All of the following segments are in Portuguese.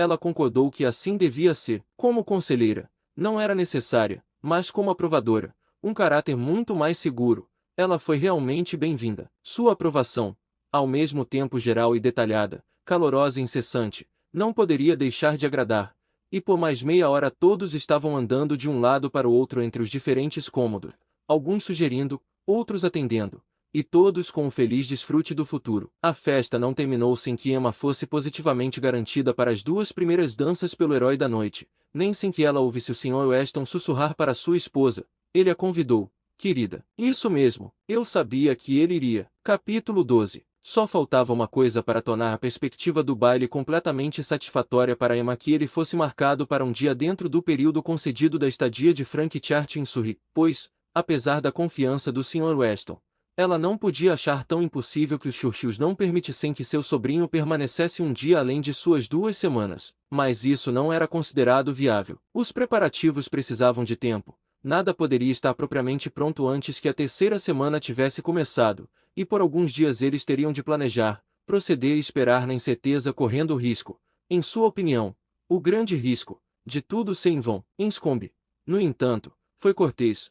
ela concordou que assim devia ser. Como conselheira, não era necessária, mas como aprovadora, um caráter muito mais seguro, ela foi realmente bem-vinda. Sua aprovação, ao mesmo tempo geral e detalhada, calorosa e incessante, não poderia deixar de agradar, e por mais meia hora todos estavam andando de um lado para o outro entre os diferentes cômodos, alguns sugerindo, outros atendendo, e todos com um feliz desfrute do futuro. A festa não terminou sem que Emma fosse positivamente garantida para as duas primeiras danças pelo herói da noite, nem sem que ela ouvisse o Sr. Weston sussurrar para sua esposa. Ele a convidou. Querida. Isso mesmo, eu sabia que ele iria. Capítulo 12. Só faltava uma coisa para tornar a perspectiva do baile completamente satisfatória para Emma, que ele fosse marcado para um dia dentro do período concedido da estadia de Frank Churchill em Surrey, pois, apesar da confiança do Sr. Weston, ela não podia achar tão impossível que os Churchills não permitissem que seu sobrinho permanecesse um dia além de suas 2 semanas. Mas isso não era considerado viável. Os preparativos precisavam de tempo. Nada poderia estar propriamente pronto antes que a 3ª semana tivesse começado, e por alguns dias eles teriam de planejar, proceder e esperar na incerteza, correndo o risco, em sua opinião, o grande risco, de tudo ser em vão. Enscombe, no entanto, foi cortês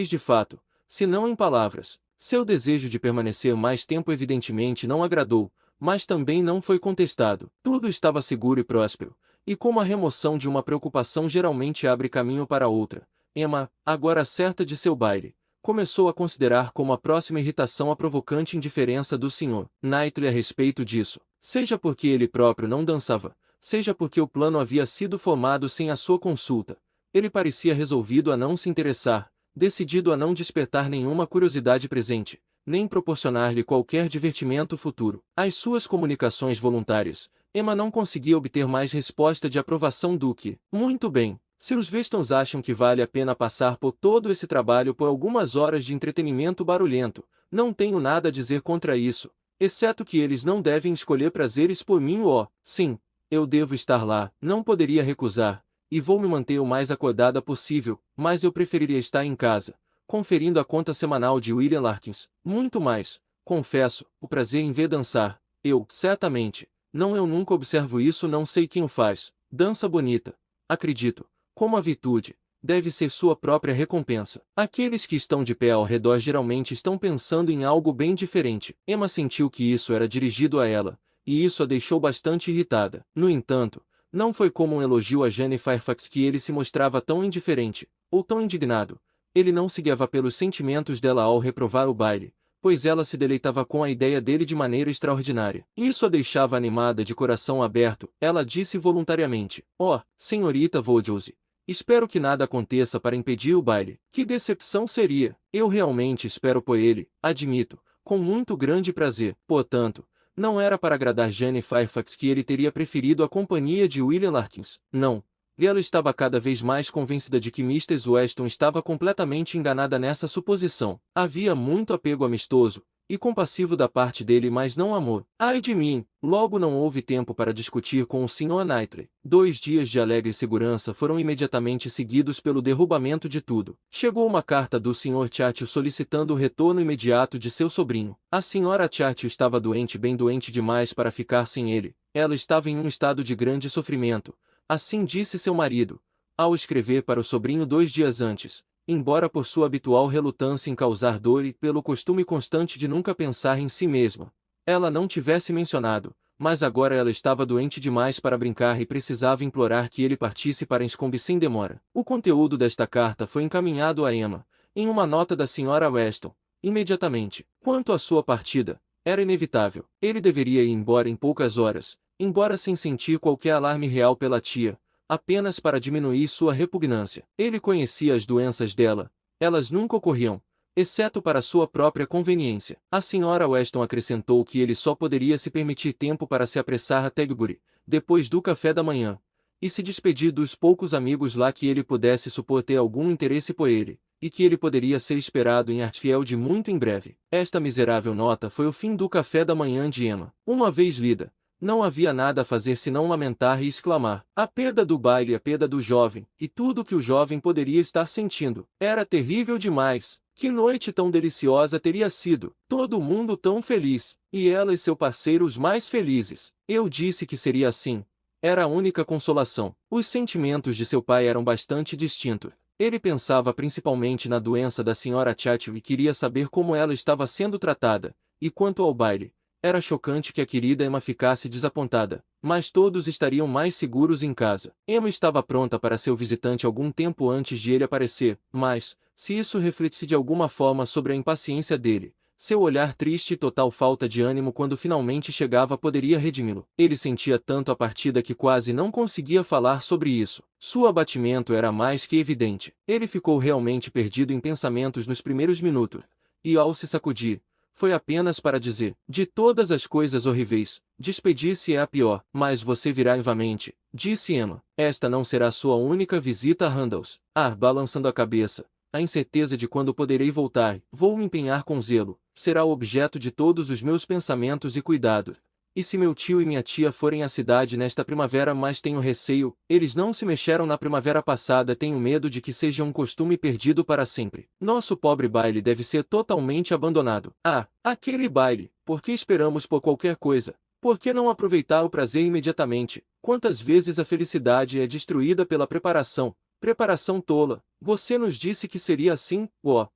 de fato, se não em palavras. Seu desejo de permanecer mais tempo evidentemente não agradou, mas também não foi contestado. Tudo estava seguro e próspero, e como a remoção de uma preocupação geralmente abre caminho para outra, Emma, agora certa de seu baile, começou a considerar como a próxima irritação a provocante indiferença do Sr. Knightley a respeito disso, seja porque ele próprio não dançava, seja porque o plano havia sido formado sem a sua consulta. Ele parecia resolvido a não se interessar, decidido a não despertar nenhuma curiosidade presente, nem proporcionar-lhe qualquer divertimento futuro. Às suas comunicações voluntárias, Emma não conseguia obter mais resposta de aprovação do que: muito bem, se os Westons acham que vale a pena passar por todo esse trabalho por algumas horas de entretenimento barulhento, não tenho nada a dizer contra isso, exceto que eles não devem escolher prazeres por mim. Sim, eu devo estar lá, não poderia recusar, e vou me manter o mais acordada possível, mas eu preferiria estar em casa, conferindo a conta semanal de William Larkins. Muito mais, confesso, o prazer em ver dançar. Certamente, não, eu nunca observo isso, não sei quem o faz. Dança bonita. Acredito, como a virtude, deve ser sua própria recompensa. Aqueles que estão de pé ao redor geralmente estão pensando em algo bem diferente. Emma sentiu que isso era dirigido a ela, e isso a deixou bastante irritada. No entanto, não foi como um elogio a Jane Fairfax que ele se mostrava tão indiferente, ou tão indignado. Ele não se guiava pelos sentimentos dela ao reprovar o baile, pois ela se deleitava com a ideia dele de maneira extraordinária. Isso a deixava animada, de coração aberto. Ela disse voluntariamente: senhorita Woodhouse, espero que nada aconteça para impedir o baile. Que decepção seria! Eu realmente espero por ele, admito, com muito grande prazer. Portanto, não era para agradar Jane Fairfax que ele teria preferido a companhia de William Larkins. Não. E ela estava cada vez mais convencida de que Mrs. Weston estava completamente enganada nessa suposição. Havia muito apego amistoso e compassivo da parte dele, mas não amor. Ai de mim! Logo não houve tempo para discutir com o Sr. Knightley. 2 dias de alegre segurança foram imediatamente seguidos pelo derrubamento de tudo. Chegou uma carta do Sr. Churchill solicitando o retorno imediato de seu sobrinho. A Sra. Churchill estava doente, bem doente demais para ficar sem ele. Ela estava em um estado de grande sofrimento. Assim disse seu marido, ao escrever para o sobrinho 2 dias antes, embora por sua habitual relutância em causar dor e pelo costume constante de nunca pensar em si mesma, ela não tivesse mencionado, mas agora ela estava doente demais para brincar e precisava implorar que ele partisse para Enscombe sem demora. O conteúdo desta carta foi encaminhado a Emma, em uma nota da Sra. Weston, imediatamente. Quanto à sua partida, era inevitável. Ele deveria ir embora em poucas horas, embora sem sentir qualquer alarme real pela tia, apenas para diminuir sua repugnância. Ele conhecia as doenças dela, elas nunca ocorriam, exceto para sua própria conveniência. A Sra. Weston acrescentou que ele só poderia se permitir tempo para se apressar a Tedbury, depois do café da manhã, e se despedir dos poucos amigos lá que ele pudesse supor ter algum interesse por ele, e que ele poderia ser esperado em Hartfield muito em breve. Esta miserável nota foi o fim do café da manhã de Emma. Uma vez lida, não havia nada a fazer senão lamentar e exclamar: a perda do baile, a perda do jovem, e tudo o que o jovem poderia estar sentindo. Era terrível demais. Que noite tão deliciosa teria sido, todo mundo tão feliz, e ela e seu parceiro os mais felizes. Eu disse que seria assim. Era a única consolação. Os sentimentos de seu pai eram bastante distintos. Ele pensava principalmente na doença da senhora Chatterley e queria saber como ela estava sendo tratada. E quanto ao baile, era chocante que a querida Emma ficasse desapontada, mas todos estariam mais seguros em casa. Emma estava pronta para seu visitante algum tempo antes de ele aparecer, mas, se isso refletisse de alguma forma sobre a impaciência dele, seu olhar triste e total falta de ânimo quando finalmente chegava poderia redimi-lo. Ele sentia tanto a partida que quase não conseguia falar sobre isso. Seu abatimento era mais que evidente. Ele ficou realmente perdido em pensamentos nos primeiros minutos, e ao se sacudir, foi apenas para dizer, de todas as coisas horríveis, despedir-se é a pior, mas você virá novamente, disse Emma. Esta não será sua única visita a Randalls. Balançando a cabeça, a incerteza de quando poderei voltar, vou me empenhar com zelo, será o objeto de todos os meus pensamentos e cuidados. E se meu tio e minha tia forem à cidade nesta primavera, mas tenho receio, eles não se mexeram na primavera passada, tenho medo de que seja um costume perdido para sempre. Nosso pobre baile deve ser totalmente abandonado. Aquele baile, por que esperamos por qualquer coisa? Por que não aproveitar o prazer imediatamente? Quantas vezes a felicidade é destruída pela preparação? Preparação tola. Você nos disse que seria assim,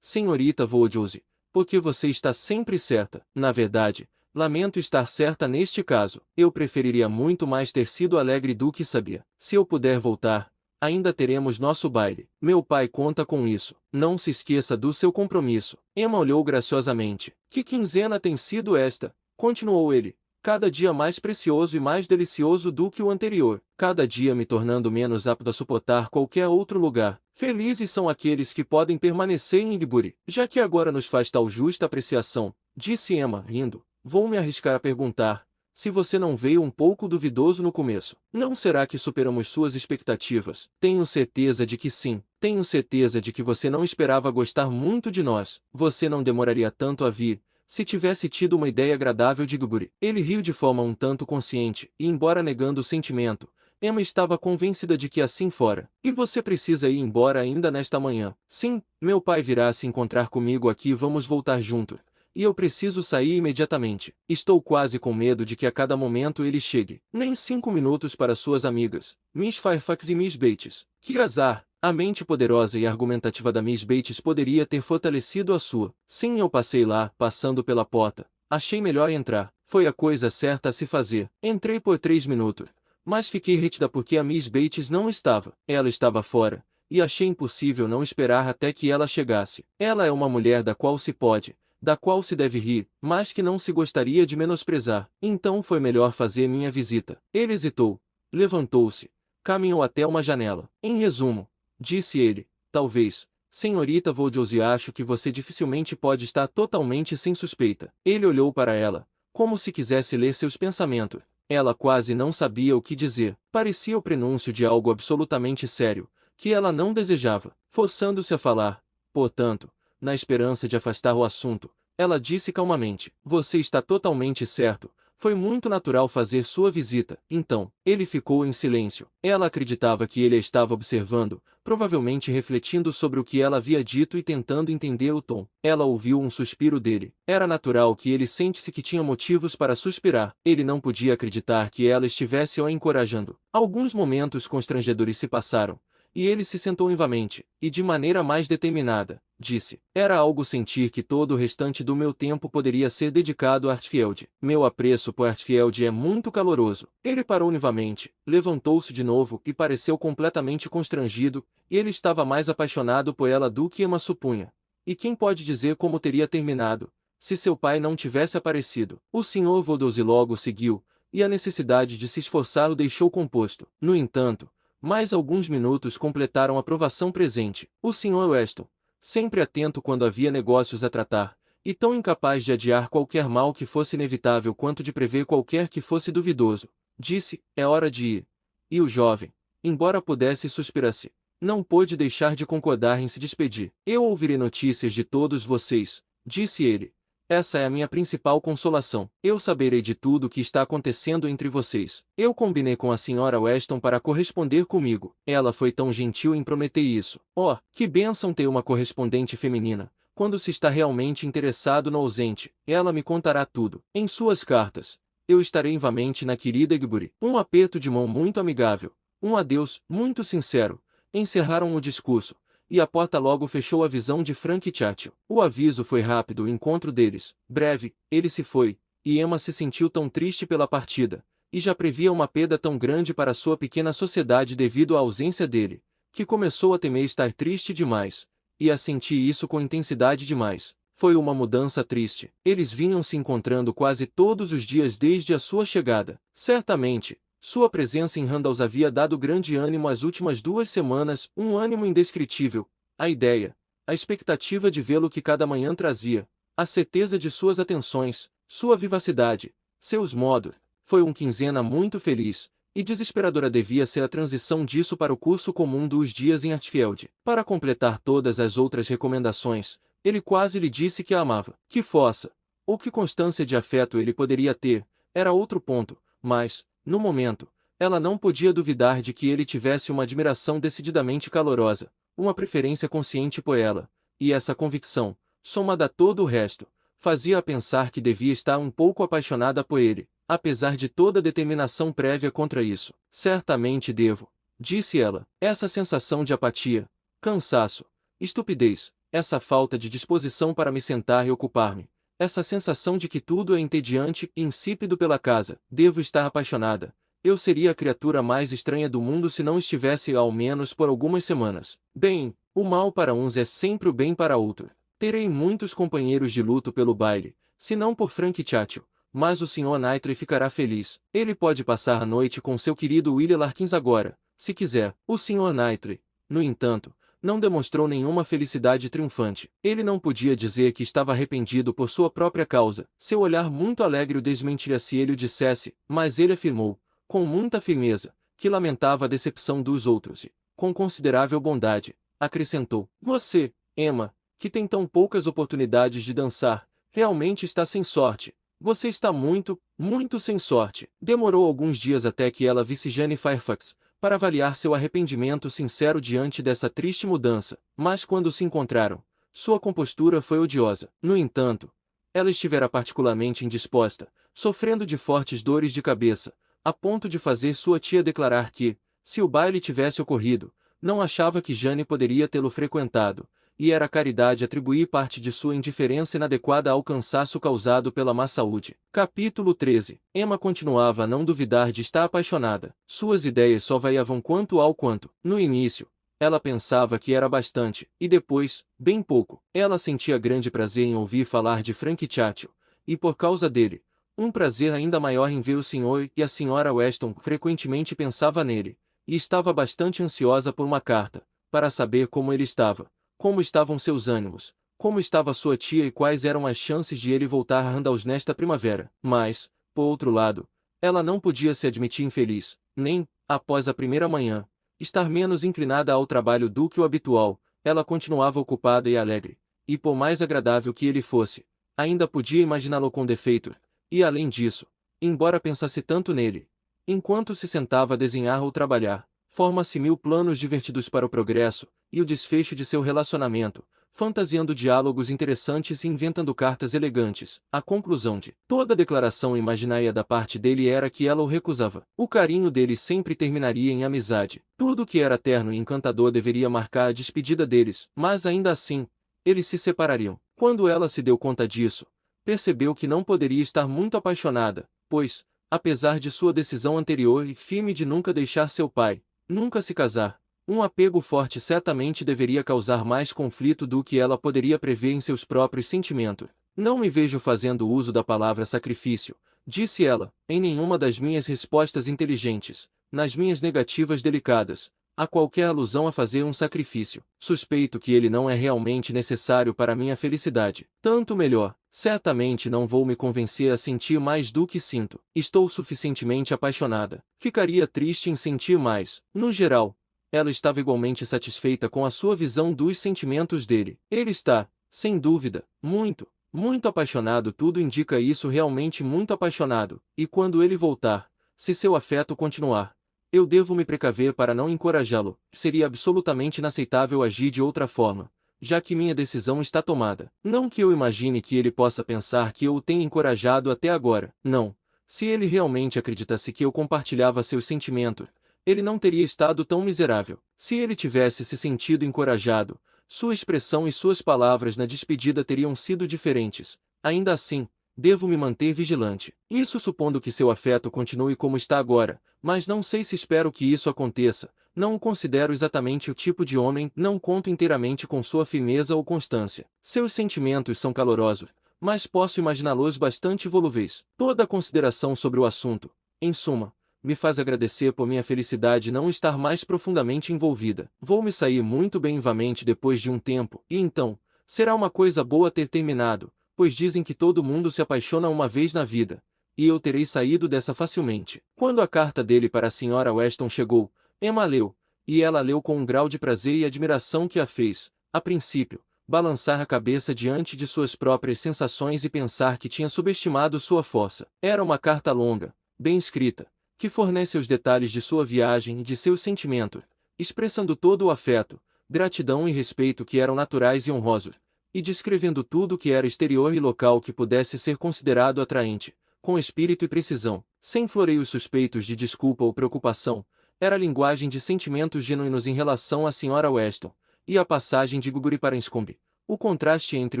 senhorita Woodhouse, porque você está sempre certa. Na verdade, lamento estar certa neste caso. Eu preferiria muito mais ter sido alegre do que sabia. Se eu puder voltar, ainda teremos nosso baile. Meu pai conta com isso. Não se esqueça do seu compromisso. Emma olhou graciosamente. Que quinzena tem sido esta? Continuou ele. Cada dia mais precioso e mais delicioso do que o anterior, cada dia me tornando menos apto a suportar qualquer outro lugar. Felizes são aqueles que podem permanecer em Igbury. Já que agora nos faz tal justa apreciação, disse Emma, rindo, vou me arriscar a perguntar, se você não veio um pouco duvidoso no começo, não será que superamos suas expectativas? Tenho certeza de que sim. Tenho certeza de que você não esperava gostar muito de nós. Você não demoraria tanto a vir, se tivesse tido uma ideia agradável de Igbury. Ele riu de forma um tanto consciente, e embora negando o sentimento, Emma estava convencida de que assim fora. E você precisa ir embora ainda nesta manhã. Sim, meu pai virá se encontrar comigo aqui e vamos voltar juntos. E eu preciso sair imediatamente. Estou quase com medo de que a cada momento ele chegue. Nem 5 minutos para suas amigas, Miss Fairfax e Miss Bates. Que azar! A mente poderosa e argumentativa da Miss Bates poderia ter fortalecido a sua. Sim, eu passei lá, passando pela porta. Achei melhor entrar. Foi a coisa certa a se fazer. Entrei por 3 minutos. Mas fiquei retida porque a Miss Bates não estava. Ela estava fora. E achei impossível não esperar até que ela chegasse. Ela é uma mulher da qual se pode, da qual se deve rir, mas que não se gostaria de menosprezar. Então foi melhor fazer minha visita. Ele hesitou. Levantou-se. Caminhou até uma janela. Em resumo, disse ele, talvez, senhorita Woodhouse, acho que você dificilmente pode estar totalmente sem suspeita. Ele olhou para ela, como se quisesse ler seus pensamentos. Ela quase não sabia o que dizer. Parecia o prenúncio de algo absolutamente sério, que ela não desejava. Forçando-se a falar, portanto, na esperança de afastar o assunto, ela disse calmamente, você está totalmente certo. Foi muito natural fazer sua visita. Então, ele ficou em silêncio. Ela acreditava que ele a estava observando, provavelmente refletindo sobre o que ela havia dito e tentando entender o tom. Ela ouviu um suspiro dele. Era natural que ele sentisse que tinha motivos para suspirar. Ele não podia acreditar que ela estivesse o encorajando. Alguns momentos constrangedores se passaram, e ele se sentou novamente, e de maneira mais determinada, disse, era algo sentir que todo o restante do meu tempo poderia ser dedicado a Hartfield. Meu apreço por Hartfield é muito caloroso. Ele parou novamente, levantou-se de novo e pareceu completamente constrangido, e ele estava mais apaixonado por ela do que Emma supunha. E quem pode dizer como teria terminado, se seu pai não tivesse aparecido? O Sr. Woodhouse logo seguiu, e a necessidade de se esforçar o deixou composto. No entanto, mais alguns minutos completaram a provação presente. O Sr. Weston, sempre atento quando havia negócios a tratar, e tão incapaz de adiar qualquer mal que fosse inevitável quanto de prever qualquer que fosse duvidoso, disse, é hora de ir. E o jovem, embora pudesse suspirar-se, não pôde deixar de concordar em se despedir. Eu ouvirei notícias de todos vocês, disse ele. Essa é a minha principal consolação. Eu saberei de tudo o que está acontecendo entre vocês. Eu combinei com a Sra. Weston para corresponder comigo. Ela foi tão gentil em prometer isso. Oh, que bênção ter uma correspondente feminina. Quando se está realmente interessado no ausente, ela me contará tudo. Em suas cartas, eu estarei vivamente na querida Egbury. Um aperto de mão muito amigável, um adeus muito sincero, encerraram o discurso, e a porta logo fechou a visão de Frank Churchill. O aviso foi rápido, o encontro deles, breve, ele se foi, e Emma se sentiu tão triste pela partida, e já previa uma perda tão grande para sua pequena sociedade devido à ausência dele, que começou a temer estar triste demais, e a sentir isso com intensidade demais. Foi uma mudança triste. Eles vinham se encontrando quase todos os dias desde a sua chegada. Certamente, sua presença em Randalls havia dado grande ânimo às últimas 2 semanas, um ânimo indescritível. A ideia, a expectativa de vê-lo que cada manhã trazia, a certeza de suas atenções, sua vivacidade, seus modos. Foi uma quinzena muito feliz, e desesperadora devia ser a transição disso para o curso comum dos dias em Hartfield. Para completar todas as outras recomendações, ele quase lhe disse que a amava. Que força, ou que constância de afeto ele poderia ter, era outro ponto, mas, no momento, ela não podia duvidar de que ele tivesse uma admiração decididamente calorosa, uma preferência consciente por ela, e essa convicção, somada a todo o resto, fazia-a pensar que devia estar um pouco apaixonada por ele, apesar de toda a determinação prévia contra isso. Certamente devo, disse ela, essa sensação de apatia, cansaço, estupidez, essa falta de disposição para me sentar e ocupar-me, essa sensação de que tudo é entediante e insípido pela casa, devo estar apaixonada. Eu seria a criatura mais estranha do mundo se não estivesse ao menos por algumas semanas. Bem, o mal para uns é sempre o bem para outro. Terei muitos companheiros de luto pelo baile, se não por Frank Churchill, mas o Sr. Knightley ficará feliz. Ele pode passar a noite com seu querido William Larkins agora, se quiser. O Sr. Knightley, no entanto, não demonstrou nenhuma felicidade triunfante. Ele não podia dizer que estava arrependido por sua própria causa. Seu olhar muito alegre o desmentiria se ele o dissesse, mas ele afirmou, com muita firmeza, que lamentava a decepção dos outros e, com considerável bondade, acrescentou: Você, Emma, que tem tão poucas oportunidades de dançar, realmente está sem sorte. Você está muito, muito sem sorte. Demorou alguns dias até que ela visse Jane Fairfax, para avaliar seu arrependimento sincero diante dessa triste mudança, mas quando se encontraram, sua compostura foi odiosa. No entanto, ela estivera particularmente indisposta, sofrendo de fortes dores de cabeça, a ponto de fazer sua tia declarar que, se o baile tivesse ocorrido, não achava que Jane poderia tê-lo frequentado, e era caridade atribuir parte de sua indiferença inadequada ao cansaço causado pela má saúde. Capítulo 13. Emma continuava a não duvidar de estar apaixonada. Suas ideias só variavam quanto ao quanto. No início, ela pensava que era bastante, e depois, bem pouco. Ela sentia grande prazer em ouvir falar de Frank Churchill, e por causa dele, um prazer ainda maior em ver o Sr. e a Sra. Weston. Frequentemente pensava nele, e estava bastante ansiosa por uma carta, para saber como ele estava. Como estavam seus ânimos, como estava sua tia e quais eram as chances de ele voltar a Randalls nesta primavera. Mas, por outro lado, ela não podia se admitir infeliz, nem, após a primeira manhã, estar menos inclinada ao trabalho do que o habitual. Ela continuava ocupada e alegre, e por mais agradável que ele fosse, ainda podia imaginá-lo com defeito, e além disso, embora pensasse tanto nele, enquanto se sentava a desenhar ou trabalhar, forma-se mil planos divertidos para o progresso e o desfecho de seu relacionamento, fantasiando diálogos interessantes e inventando cartas elegantes. A conclusão de toda declaração imaginária da parte dele era que ela o recusava. O carinho dele sempre terminaria em amizade. Tudo que era terno e encantador deveria marcar a despedida deles, mas ainda assim, eles se separariam. Quando ela se deu conta disso, percebeu que não poderia estar muito apaixonada, pois, apesar de sua decisão anterior e firme de nunca deixar seu pai, nunca se casar, um apego forte certamente deveria causar mais conflito do que ela poderia prever em seus próprios sentimentos. Não me vejo fazendo uso da palavra sacrifício, disse ela, em nenhuma das minhas respostas inteligentes, nas minhas negativas delicadas, a qualquer alusão a fazer um sacrifício. Suspeito que ele não é realmente necessário para minha felicidade. Tanto melhor. Certamente não vou me convencer a sentir mais do que sinto. Estou suficientemente apaixonada. Ficaria triste em sentir mais. No geral, ela estava igualmente satisfeita com a sua visão dos sentimentos dele. Ele está, sem dúvida, muito, muito apaixonado. Tudo indica isso, realmente muito apaixonado. E quando ele voltar, se seu afeto continuar, eu devo me precaver para não encorajá-lo. Seria absolutamente inaceitável agir de outra forma, já que minha decisão está tomada. Não que eu imagine que ele possa pensar que eu o tenha encorajado até agora. Não. Se ele realmente acreditasse que eu compartilhava seus sentimentos, ele não teria estado tão miserável. Se ele tivesse se sentido encorajado, sua expressão e suas palavras na despedida teriam sido diferentes. Ainda assim, devo me manter vigilante. Isso supondo que seu afeto continue como está agora, mas não sei se espero que isso aconteça. Não o considero exatamente o tipo de homem, não conto inteiramente com sua firmeza ou constância. Seus sentimentos são calorosos, mas posso imaginá-los bastante volúveis. Toda a consideração sobre o assunto, em suma, me faz agradecer por minha felicidade não estar mais profundamente envolvida. Vou me sair muito bem vivamente depois de um tempo, e então, será uma coisa boa ter terminado, pois dizem que todo mundo se apaixona uma vez na vida, e eu terei saído dessa facilmente. Quando a carta dele para a Sra. Weston chegou, Emma leu, e ela leu com um grau de prazer e admiração que a fez, a princípio, balançar a cabeça diante de suas próprias sensações e pensar que tinha subestimado sua força. Era uma carta longa, bem escrita, que fornece os detalhes de sua viagem e de seus sentimentos, expressando todo o afeto, gratidão e respeito que eram naturais e honrosos, e descrevendo tudo que era exterior e local que pudesse ser considerado atraente, com espírito e precisão, sem floreios suspeitos de desculpa ou preocupação. Era a linguagem de sentimentos genuínos em relação à Sra. Weston, e a passagem de Guguri para Enscombe. O contraste entre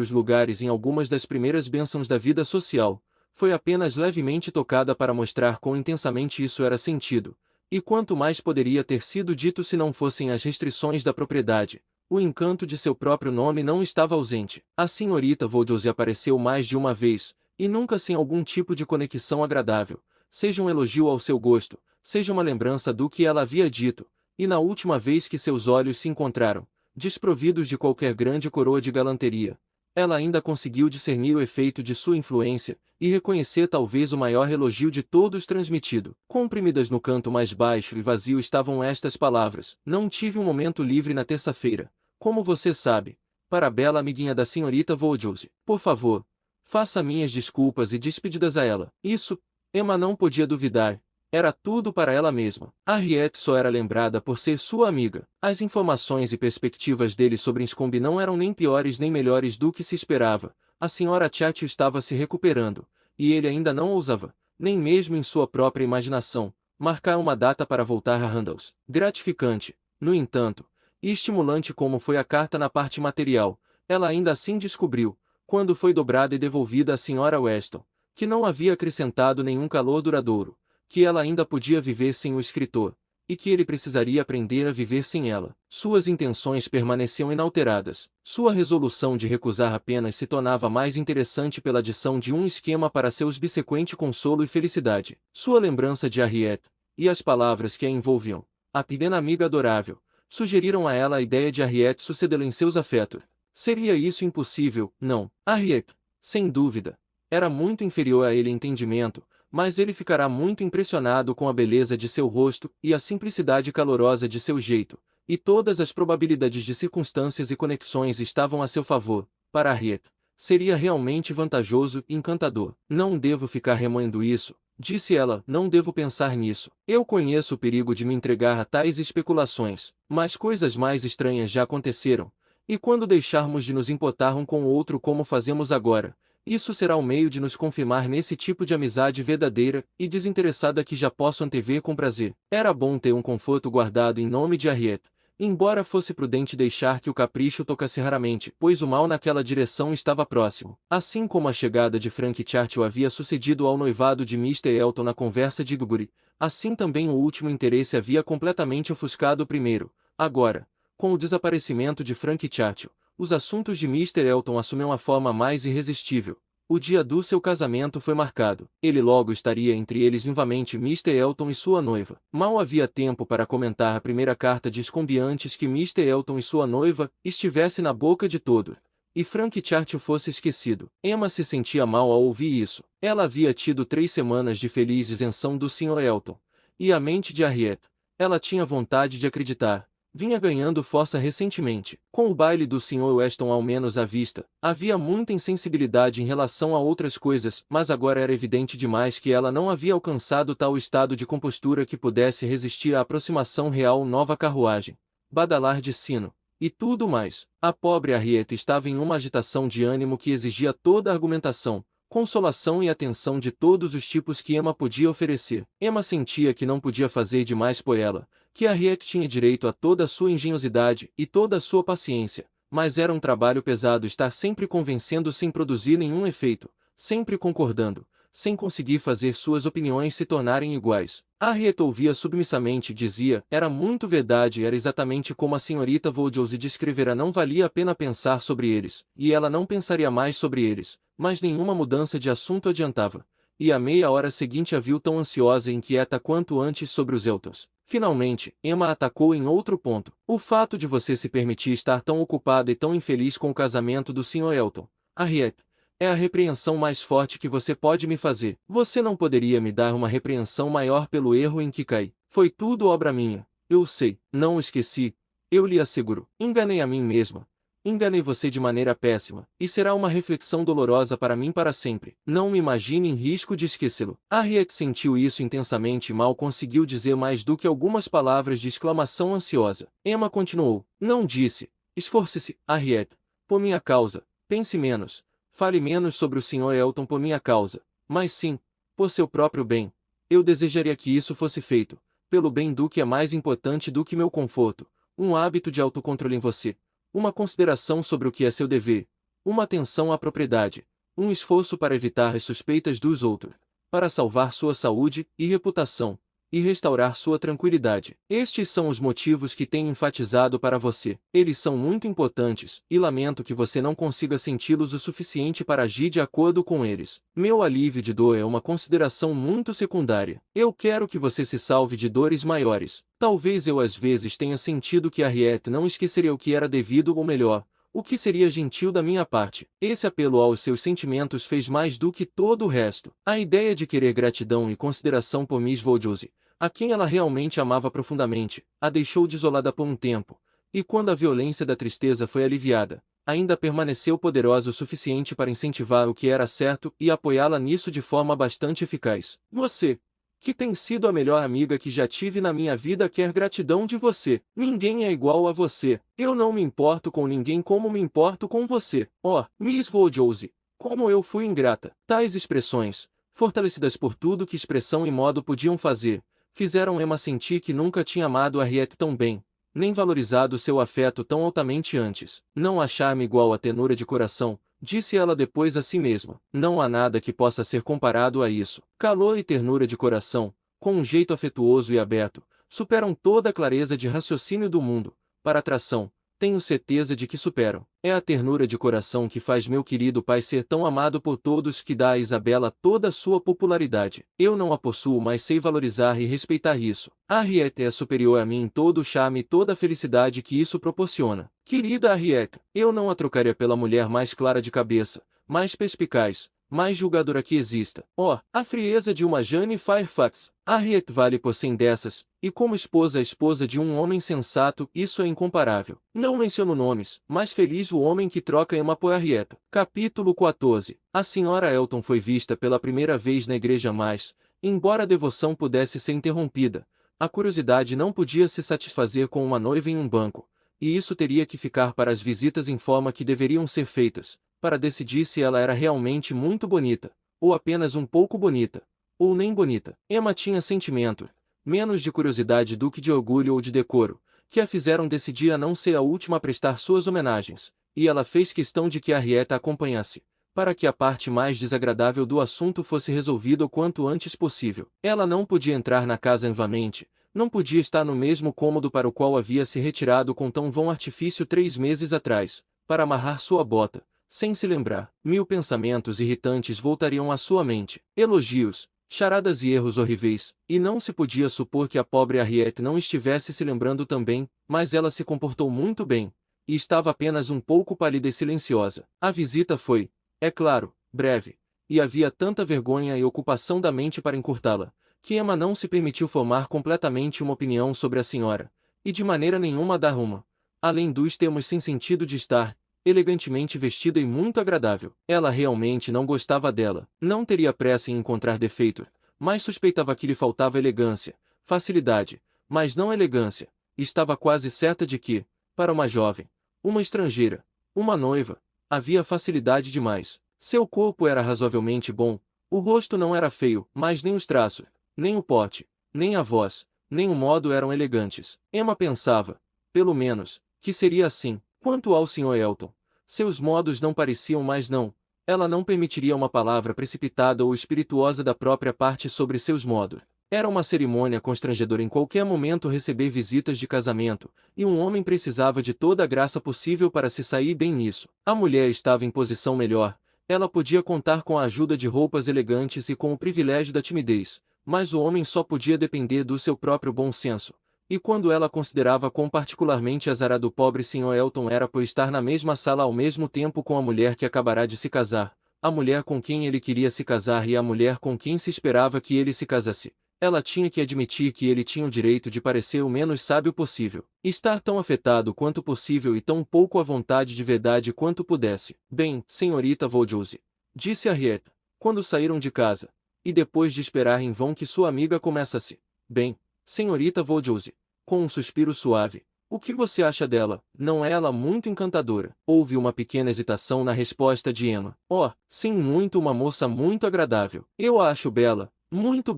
os lugares em algumas das primeiras bênçãos da vida social, foi apenas levemente tocada para mostrar quão intensamente isso era sentido, e quanto mais poderia ter sido dito se não fossem as restrições da propriedade. O encanto de seu próprio nome não estava ausente. A senhorita Voldose apareceu mais de uma vez, e nunca sem algum tipo de conexão agradável, seja um elogio ao seu gosto, seja uma lembrança do que ela havia dito, e na última vez que seus olhos se encontraram, desprovidos de qualquer grande coroa de galanteria, ela ainda conseguiu discernir o efeito de sua influência, e reconhecer talvez o maior elogio de todos transmitido. Comprimidas no canto mais baixo e vazio estavam estas palavras: não tive um momento livre na terça-feira, como você sabe, para a bela amiguinha da senhorita Voldose. Por favor, faça minhas desculpas e despedidas a ela. Isso, Emma não podia duvidar. Era tudo para ela mesma. Harriet só era lembrada por ser sua amiga. As informações e perspectivas dele sobre Enscombe não eram nem piores nem melhores do que se esperava. A Sra. Chatfield estava se recuperando, e ele ainda não ousava, nem mesmo em sua própria imaginação, marcar uma data para voltar a Randalls. Gratificante, no entanto, e estimulante como foi a carta na parte material, ela ainda assim descobriu, quando foi dobrada e devolvida à Sra. Weston, que não havia acrescentado nenhum calor duradouro, que ela ainda podia viver sem o escritor, e que ele precisaria aprender a viver sem ela. Suas intenções permaneciam inalteradas. Sua resolução de recusar apenas se tornava mais interessante pela adição de um esquema para seu subsequente consolo e felicidade. Sua lembrança de Harriet, e as palavras que a envolviam, a pequena amiga adorável, sugeriram a ela a ideia de Harriet sucedê-la em seus afetos. Seria isso impossível? Não. Harriet, sem dúvida, era muito inferior a ele em entendimento, mas ele ficará muito impressionado com a beleza de seu rosto e a simplicidade calorosa de seu jeito, e todas as probabilidades de circunstâncias e conexões estavam a seu favor. Para Harriet, seria realmente vantajoso e encantador. Não devo ficar remoendo isso, disse ela, não devo pensar nisso. Eu conheço o perigo de me entregar a tais especulações, mas coisas mais estranhas já aconteceram, e quando deixarmos de nos importar um com o outro como fazemos agora, isso será o meio de nos confirmar nesse tipo de amizade verdadeira e desinteressada que já posso antever com prazer. Era bom ter um conforto guardado em nome de Harriet, embora fosse prudente deixar que o capricho tocasse raramente, pois o mal naquela direção estava próximo. Assim como a chegada de Frank Churchill havia sucedido ao noivado de Mr. Elton na conversa de Guguri, assim também o último interesse havia completamente ofuscado o primeiro. Agora, com o desaparecimento de Frank Churchill, os assuntos de Mr. Elton assumiam a forma mais irresistível. O dia do seu casamento foi marcado. Ele logo estaria entre eles vivamente Mr. Elton e sua noiva. Mal havia tempo para comentar a primeira carta de Enscombe antes que Mr. Elton e sua noiva estivesse na boca de todos, e Frank Churchill fosse esquecido. Emma se sentia mal ao ouvir isso. Ela havia tido 3 semanas de feliz isenção do Sr. Elton, e a mente de Harriet, ela tinha vontade de acreditar, vinha ganhando força recentemente. Com o baile do Sr. Weston ao menos à vista, havia muita insensibilidade em relação a outras coisas, mas agora era evidente demais que ela não havia alcançado tal estado de compostura que pudesse resistir à aproximação real. Nova carruagem, badalar de sino, e tudo mais. A pobre Harriet estava em uma agitação de ânimo que exigia toda a argumentação, consolação e atenção de todos os tipos que Emma podia oferecer. Emma sentia que não podia fazer demais por ela, que Harriet tinha direito a toda a sua engenhosidade e toda a sua paciência, mas era um trabalho pesado estar sempre convencendo sem produzir nenhum efeito, sempre concordando, sem conseguir fazer suas opiniões se tornarem iguais. Harriet ouvia submissamente e dizia, era muito verdade, era exatamente como a senhorita Woodhouse descrevera, não valia a pena pensar sobre eles, e ela não pensaria mais sobre eles, mas nenhuma mudança de assunto adiantava. E à meia hora seguinte a viu tão ansiosa e inquieta quanto antes sobre os Eltons. Finalmente, Emma atacou em outro ponto. O fato de você se permitir estar tão ocupada e tão infeliz com o casamento do Sr. Elton, Harriet, é a repreensão mais forte que você pode me fazer. Você não poderia me dar uma repreensão maior pelo erro em que caí. Foi tudo obra minha. Eu sei, não o esqueci. Eu lhe asseguro. Enganei a mim mesma. Enganei você de maneira péssima, e será uma reflexão dolorosa para mim para sempre. Não me imagine em risco de esquecê-lo. Harriet sentiu isso intensamente e mal conseguiu dizer mais do que algumas palavras de exclamação ansiosa. Emma continuou. Não disse. Esforce-se, Harriet. Por minha causa. Pense menos. Fale menos sobre o Sr. Elton por minha causa, mas sim, por seu próprio bem. Eu desejaria que isso fosse feito, pelo bem do que é mais importante do que meu conforto, um hábito de autocontrole em você, uma consideração sobre o que é seu dever, uma atenção à propriedade, um esforço para evitar as suspeitas dos outros, para salvar sua saúde e reputação, e restaurar sua tranquilidade. Estes são os motivos que tenho enfatizado para você. Eles são muito importantes, e lamento que você não consiga senti-los o suficiente para agir de acordo com eles. Meu alívio de dor é uma consideração muito secundária. Eu quero que você se salve de dores maiores. Talvez eu às vezes tenha sentido que Harriet não esqueceria o que era devido ou melhor, o que seria gentil da minha parte. Esse apelo aos seus sentimentos fez mais do que todo o resto. A ideia de querer gratidão e consideração por Miss Woodhouse, a quem ela realmente amava profundamente, a deixou desolada por um tempo, e quando a violência da tristeza foi aliviada, ainda permaneceu poderosa o suficiente para incentivar o que era certo e apoiá-la nisso de forma bastante eficaz. Você, que tem sido a melhor amiga que já tive na minha vida, quer gratidão de você. Ninguém é igual a você. Eu não me importo com ninguém como me importo com você. Oh, Miss Woodhouse, como eu fui ingrata. Tais expressões, fortalecidas por tudo que expressão e modo podiam fazer, fizeram Emma sentir que nunca tinha amado Harriet tão bem, nem valorizado seu afeto tão altamente antes. Não achar-me igual a tenura de coração, disse ela depois a si mesma. Não há nada que possa ser comparado a isso. Calor e ternura de coração, com um jeito afetuoso e aberto, superam toda a clareza de raciocínio do mundo. Para atração, tenho certeza de que superam. É a ternura de coração que faz meu querido pai ser tão amado por todos, que dá a Isabela toda a sua popularidade. Eu não a possuo, mas sei valorizar e respeitar isso. Harriet é superior a mim em todo o charme e toda a felicidade que isso proporciona. Querida Harriet, eu não a trocaria pela mulher mais clara de cabeça, mais perspicaz, mais julgadora que exista. Oh, a frieza de uma Jane Fairfax. Harriet vale por 100 dessas, e como esposa, a esposa de um homem sensato, isso é incomparável. Não menciono nomes, mas feliz o homem que troca Emma por Harriet. Capítulo 14. A senhora Elton foi vista pela primeira vez na igreja, mas, embora a devoção pudesse ser interrompida, a curiosidade não podia se satisfazer com uma noiva em um banco, e isso teria que ficar para as visitas em forma que deveriam ser feitas, para decidir se ela era realmente muito bonita, ou apenas um pouco bonita, ou nem bonita. Emma tinha sentimento, menos de curiosidade do que de orgulho ou de decoro, que a fizeram decidir a não ser a última a prestar suas homenagens, e ela fez questão de que Harriet a acompanhasse, para que a parte mais desagradável do assunto fosse resolvida o quanto antes possível. Ela não podia entrar na casa novamente, não podia estar no mesmo cômodo para o qual havia se retirado com tão vão artifício 3 meses atrás, para amarrar sua bota. Sem se lembrar, 1000 pensamentos irritantes voltariam à sua mente, elogios, charadas e erros horríveis, e não se podia supor que a pobre Harriet não estivesse se lembrando também, mas ela se comportou muito bem, e estava apenas um pouco pálida e silenciosa. A visita foi, é claro, breve, e havia tanta vergonha e ocupação da mente para encurtá-la, que Emma não se permitiu formar completamente uma opinião sobre a senhora, e de maneira nenhuma dar uma, além dos termos sem sentido de estar elegantemente vestida e muito agradável. Ela realmente não gostava dela. Não teria pressa em encontrar defeito, mas suspeitava que lhe faltava elegância, facilidade, mas não elegância. Estava quase certa de que, para uma jovem, uma estrangeira, uma noiva, havia facilidade demais. Seu corpo era razoavelmente bom, o rosto não era feio, mas nem os traços, nem o porte, nem a voz, nem o modo eram elegantes. Emma pensava, pelo menos, que seria assim. Quanto ao Sr. Elton, seus modos não pareciam mais não. Ela não permitiria uma palavra precipitada ou espirituosa da própria parte sobre seus modos. Era uma cerimônia constrangedora em qualquer momento receber visitas de casamento, e um homem precisava de toda a graça possível para se sair bem nisso. A mulher estava em posição melhor, ela podia contar com a ajuda de roupas elegantes e com o privilégio da timidez, mas o homem só podia depender do seu próprio bom senso. E quando ela considerava quão particularmente azarado o pobre Sr. Elton era por estar na mesma sala ao mesmo tempo com a mulher que acabará de se casar, a mulher com quem ele queria se casar e a mulher com quem se esperava que ele se casasse, ela tinha que admitir que ele tinha o direito de parecer o menos sábio possível, estar tão afetado quanto possível e tão pouco à vontade de verdade quanto pudesse. Bem, senhorita Voldiouse, disse Harriet, quando saíram de casa, e depois de esperar em vão que sua amiga começasse. Bem, senhorita Voldiouse, com um suspiro suave, o que você acha dela? Não é ela muito encantadora? Houve uma pequena hesitação na resposta de Emma. Oh, sim, muito, uma moça muito agradável. Eu a acho bela, muito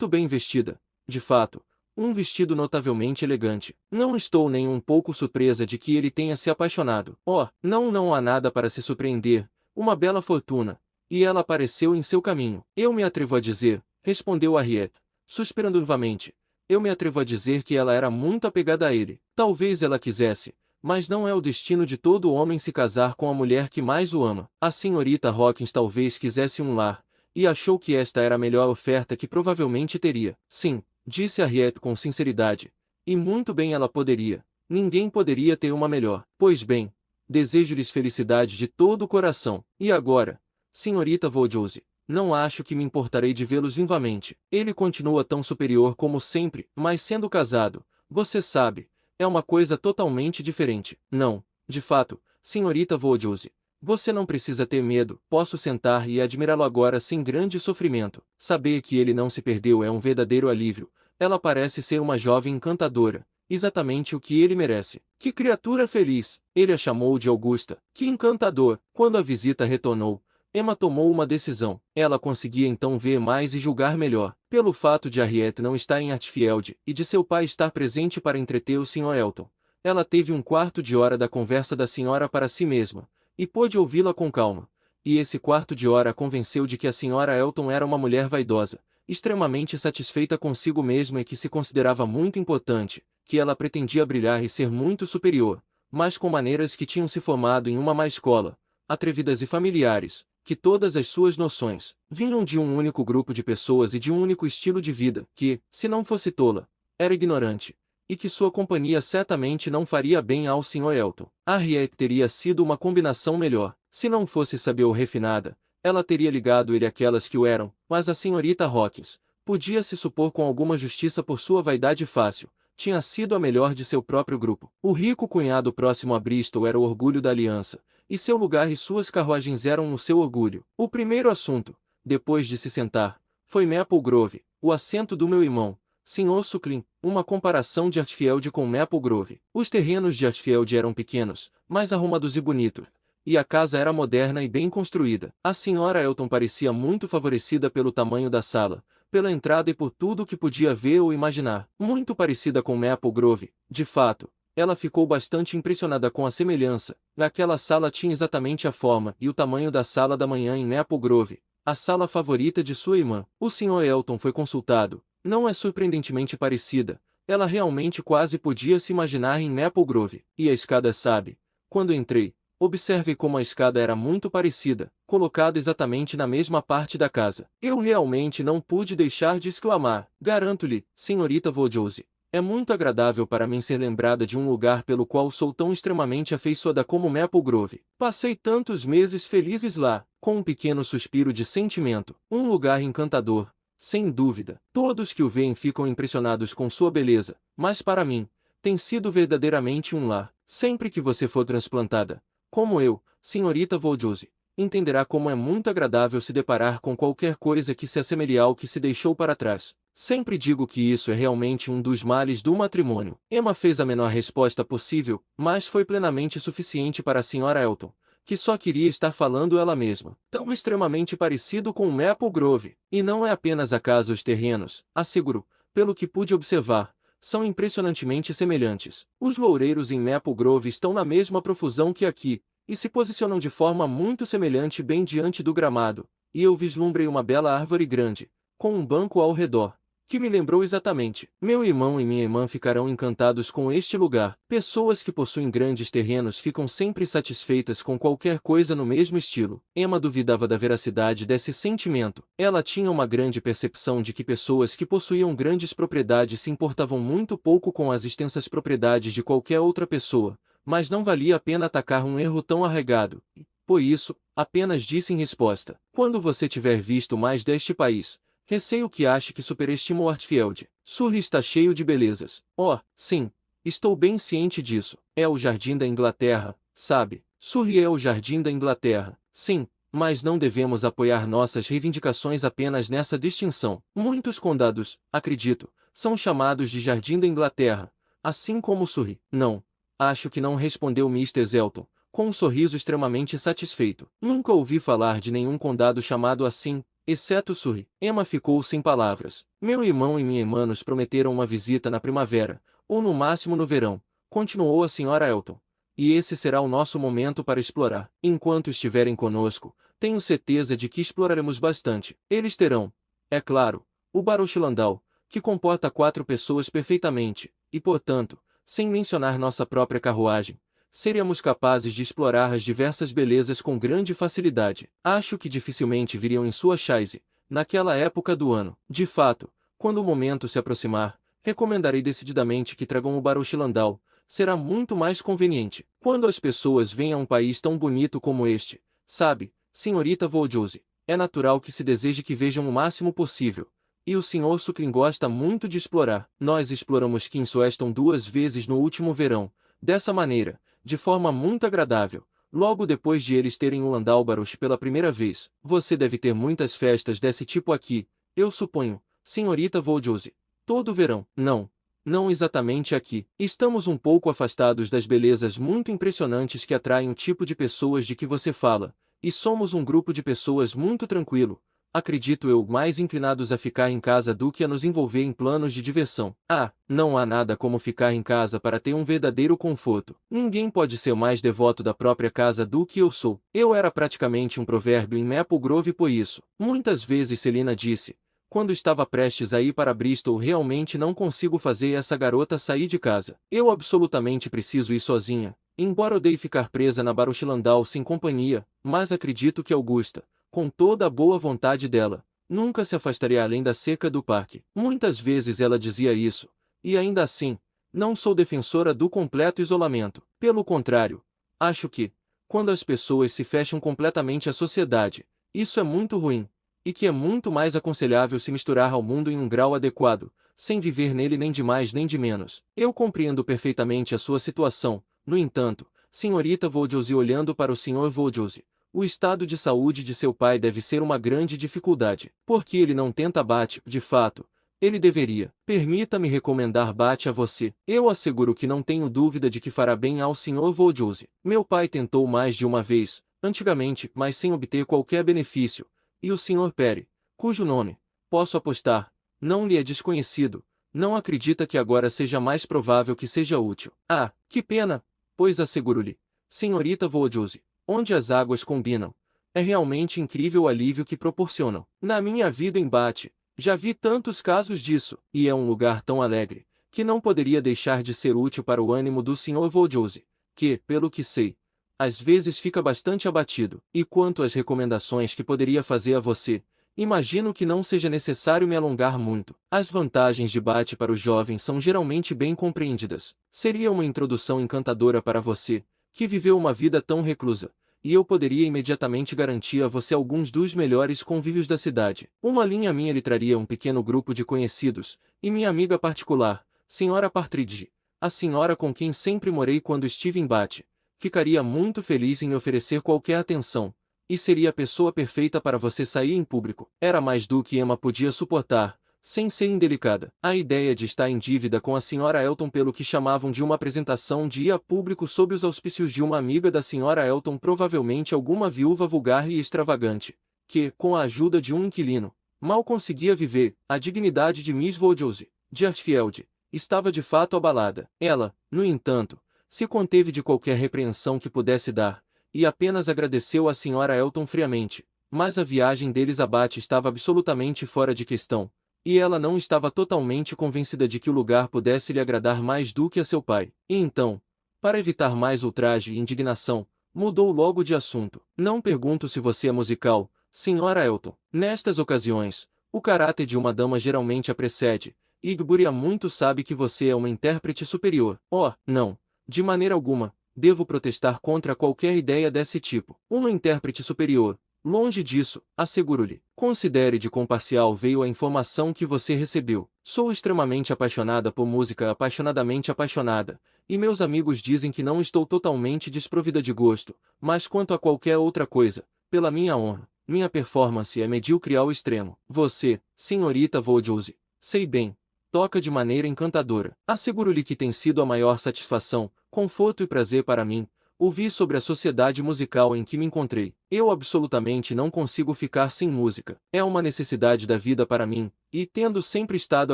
bem vestida. De fato, um vestido notavelmente elegante. Não estou nem um pouco surpresa de que ele tenha se apaixonado. Oh, não há nada para se surpreender. Uma bela fortuna. E ela apareceu em seu caminho. Eu me atrevo a dizer, respondeu Harriet, suspirando novamente. Eu me atrevo a dizer que ela era muito apegada a ele. Talvez ela quisesse, mas não é o destino de todo homem se casar com a mulher que mais o ama. A senhorita Hawkins talvez quisesse um lar, e achou que esta era a melhor oferta que provavelmente teria. Sim, disse Harriet com sinceridade. E muito bem ela poderia. Ninguém poderia ter uma melhor. Pois bem, desejo-lhes felicidade de todo o coração. E agora, senhorita Voldiouse, não acho que me importarei de vê-los vivamente. Ele continua tão superior como sempre, mas sendo casado, você sabe, é uma coisa totalmente diferente. Não, de fato, senhorita Voldiouse, você não precisa ter medo, posso sentar e admirá-lo agora sem grande sofrimento. Saber que ele não se perdeu é um verdadeiro alívio. Ela parece ser uma jovem encantadora, exatamente o que ele merece. Que criatura feliz! Ele a chamou de Augusta. Que encantador! Quando a visita retornou, Emma tomou uma decisão. Ela conseguia então ver mais e julgar melhor. Pelo fato de Harriet não estar em Hartfield e de seu pai estar presente para entreter o Sr. Elton, ela teve um quarto de hora da conversa da senhora para si mesma, e pôde ouvi-la com calma. E esse quarto de hora a convenceu de que a senhora Elton era uma mulher vaidosa, extremamente satisfeita consigo mesma e que se considerava muito importante, que ela pretendia brilhar e ser muito superior, mas com maneiras que tinham se formado em uma má escola, atrevidas e familiares, que todas as suas noções vinham de um único grupo de pessoas e de um único estilo de vida, que, se não fosse tola, era ignorante, e que sua companhia certamente não faria bem ao Sr. Elton. Harriet teria sido uma combinação melhor. Se não fosse saber ou refinada, ela teria ligado ele àquelas que o eram, mas a senhorita Hawkins, podia-se supor com alguma justiça por sua vaidade fácil, tinha sido a melhor de seu próprio grupo. O rico cunhado próximo a Bristol era o orgulho da aliança, e seu lugar e suas carruagens eram o seu orgulho. O primeiro assunto, depois de se sentar, foi Maple Grove, o assento do meu irmão, Sr. Suckling, uma comparação de Hartfield com Maple Grove. Os terrenos de Hartfield eram pequenos, mas arrumados e bonitos, e a casa era moderna e bem construída. A senhora Elton parecia muito favorecida pelo tamanho da sala, pela entrada e por tudo o que podia ver ou imaginar. Muito parecida com Maple Grove, de fato. Ela ficou bastante impressionada com a semelhança. Naquela sala tinha exatamente a forma e o tamanho da sala da manhã em Maple Grove, a sala favorita de sua irmã. O Sr. Elton foi consultado. Não é surpreendentemente parecida. Ela realmente quase podia se imaginar em Maple Grove. E a escada, sabe? Quando entrei, observe como a escada era muito parecida, colocada exatamente na mesma parte da casa. Eu realmente não pude deixar de exclamar. Garanto-lhe, senhorita Voldiouse, é muito agradável para mim ser lembrada de um lugar pelo qual sou tão extremamente afeiçoada como Maple Grove. Passei tantos meses felizes lá, com um pequeno suspiro de sentimento. Um lugar encantador, sem dúvida. Todos que o veem ficam impressionados com sua beleza, mas para mim, tem sido verdadeiramente um lar. Sempre que você for transplantada, como eu, senhorita Voldiouse, entenderá como é muito agradável se deparar com qualquer coisa que se assemelhe ao que se deixou para trás. Sempre digo que isso é realmente um dos males do matrimônio. Emma fez a menor resposta possível, mas foi plenamente suficiente para a senhora Elton, que só queria estar falando ela mesma. Tão extremamente parecido com Maple Grove. E não é apenas a casa, os terrenos, asseguro, pelo que pude observar, são impressionantemente semelhantes. Os loureiros em Maple Grove estão na mesma profusão que aqui, e se posicionam de forma muito semelhante bem diante do gramado, e eu vislumbrei uma bela árvore grande, com um banco ao redor, que me lembrou exatamente. Meu irmão e minha irmã ficarão encantados com este lugar. Pessoas que possuem grandes terrenos ficam sempre satisfeitas com qualquer coisa no mesmo estilo. Emma duvidava da veracidade desse sentimento. Ela tinha uma grande percepção de que pessoas que possuíam grandes propriedades se importavam muito pouco com as extensas propriedades de qualquer outra pessoa, mas não valia a pena atacar um erro tão arraigado. Por isso, apenas disse em resposta: quando você tiver visto mais deste país, receio que ache que superestimou Hartfield. Surrey está cheio de belezas. Oh, sim, estou bem ciente disso. É o jardim da Inglaterra, sabe? Surrey é o jardim da Inglaterra. Sim, mas não devemos apoiar nossas reivindicações apenas nessa distinção. Muitos condados, acredito, são chamados de jardim da Inglaterra, assim como Surrey. Não, acho que não, respondeu Mr. Elton, com um sorriso extremamente satisfeito. Nunca ouvi falar de nenhum condado chamado assim, exceto Surrey. Emma ficou sem palavras. Meu irmão e minha irmã nos prometeram uma visita na primavera, ou no máximo no verão, continuou a Sra. Elton. E esse será o nosso momento para explorar. Enquanto estiverem conosco, tenho certeza de que exploraremos bastante. Eles terão, é claro, o Baruch Landau, que comporta 4 pessoas perfeitamente, e portanto, sem mencionar nossa própria carruagem, seríamos capazes de explorar as diversas belezas com grande facilidade. Acho que dificilmente viriam em sua chaise, naquela época do ano. De fato, quando o momento se aproximar, recomendarei decididamente que tragam o Baruch Landau, será muito mais conveniente. Quando as pessoas vêm a um país tão bonito como este, sabe, senhorita Voldiosi, é natural que se deseje que vejam o máximo possível. E o Sr. Suckling gosta muito de explorar. Nós exploramos Kings Weston 2 vezes no último verão, dessa maneira, de forma muito agradável. Logo depois de eles terem o Landau Baruch pela primeira vez, você deve ter muitas festas desse tipo aqui, eu suponho, senhorita Voldiosi. Todo verão. Não. Não exatamente aqui. Estamos um pouco afastados das belezas muito impressionantes que atraem o tipo de pessoas de que você fala, e somos um grupo de pessoas muito tranquilo, acredito eu, mais inclinados a ficar em casa do que a nos envolver em planos de diversão. Ah, não há nada como ficar em casa para ter um verdadeiro conforto. Ninguém pode ser mais devoto da própria casa do que eu sou. Eu era praticamente um provérbio em Maple Grove por isso. Muitas vezes Selina disse, quando estava prestes a ir para Bristol: realmente não consigo fazer essa garota sair de casa. Eu absolutamente preciso ir sozinha, embora odeie ficar presa na Baruch Landau sem companhia, mas acredito que Augusta, com toda a boa vontade dela, nunca se afastaria além da cerca do parque. Muitas vezes ela dizia isso, e ainda assim, não sou defensora do completo isolamento. Pelo contrário, acho que, quando as pessoas se fecham completamente à sociedade, isso é muito ruim, e que é muito mais aconselhável se misturar ao mundo em um grau adequado, sem viver nele nem de mais nem de menos. Eu compreendo perfeitamente a sua situação, no entanto, senhorita Voldiosi, olhando para o Sr. Voldiosi, o estado de saúde de seu pai deve ser uma grande dificuldade. Porque ele não tenta Bate, de fato, ele deveria. Permita-me recomendar Bate a você. Eu asseguro que não tenho dúvida de que fará bem ao Sr. Voldiosi. Meu pai tentou mais de uma vez, antigamente, mas sem obter qualquer benefício. E o Sr. Perry, cujo nome, posso apostar, não lhe é desconhecido, não acredita que agora seja mais provável que seja útil. Ah, que pena, pois asseguro-lhe, senhorita Voldiosi, onde as águas combinam, é realmente incrível o alívio que proporcionam. Na minha vida em Bath, já vi tantos casos disso, e é um lugar tão alegre, que não poderia deixar de ser útil para o ânimo do Sr. Voldiosi, que, pelo que sei, às vezes fica bastante abatido. E quanto às recomendações que poderia fazer a você, imagino que não seja necessário me alongar muito. As vantagens de Bath para os jovens são geralmente bem compreendidas. Seria uma introdução encantadora para você, que viveu uma vida tão reclusa, e eu poderia imediatamente garantir a você alguns dos melhores convívios da cidade. Uma linha minha lhe traria um pequeno grupo de conhecidos, e minha amiga particular, Sra. Partridge, a senhora com quem sempre morei quando estive em Bath, ficaria muito feliz em me oferecer qualquer atenção, e seria a pessoa perfeita para você sair em público. Era mais do que Emma podia suportar, sem ser indelicada. A ideia de estar em dívida com a Sra. Elton pelo que chamavam de uma apresentação de ir a público sob os auspícios de uma amiga da Sra. Elton, provavelmente alguma viúva vulgar e extravagante, que, com a ajuda de um inquilino, mal conseguia viver, a dignidade de Miss Woodhouse, de Hartfield, estava de fato abalada. Ela, no entanto, se conteve de qualquer repreensão que pudesse dar, e apenas agradeceu à Sra. Elton friamente, mas a viagem deles a Bath estava absolutamente fora de questão, e ela não estava totalmente convencida de que o lugar pudesse lhe agradar mais do que a seu pai. E então, para evitar mais ultraje e indignação, mudou logo de assunto. Não pergunto se você é musical, Sra. Elton. Nestas ocasiões, o caráter de uma dama geralmente a precede, e Igbury há muito sabe que você é uma intérprete superior. Oh, não, de maneira alguma, devo protestar contra qualquer ideia desse tipo. Uma intérprete superior. Longe disso, asseguro-lhe. Considere de quão parcial veio a informação que você recebeu. Sou extremamente apaixonada por música, apaixonadamente apaixonada, e meus amigos dizem que não estou totalmente desprovida de gosto, mas quanto a qualquer outra coisa, pela minha honra, minha performance é medíocre ao extremo. Você, senhorita Woodhouse, sei bem, toca de maneira encantadora. Asseguro-lhe que tem sido a maior satisfação, conforto e prazer para mim, ouvi sobre a sociedade musical em que me encontrei. Eu absolutamente não consigo ficar sem música. É uma necessidade da vida para mim, e, tendo sempre estado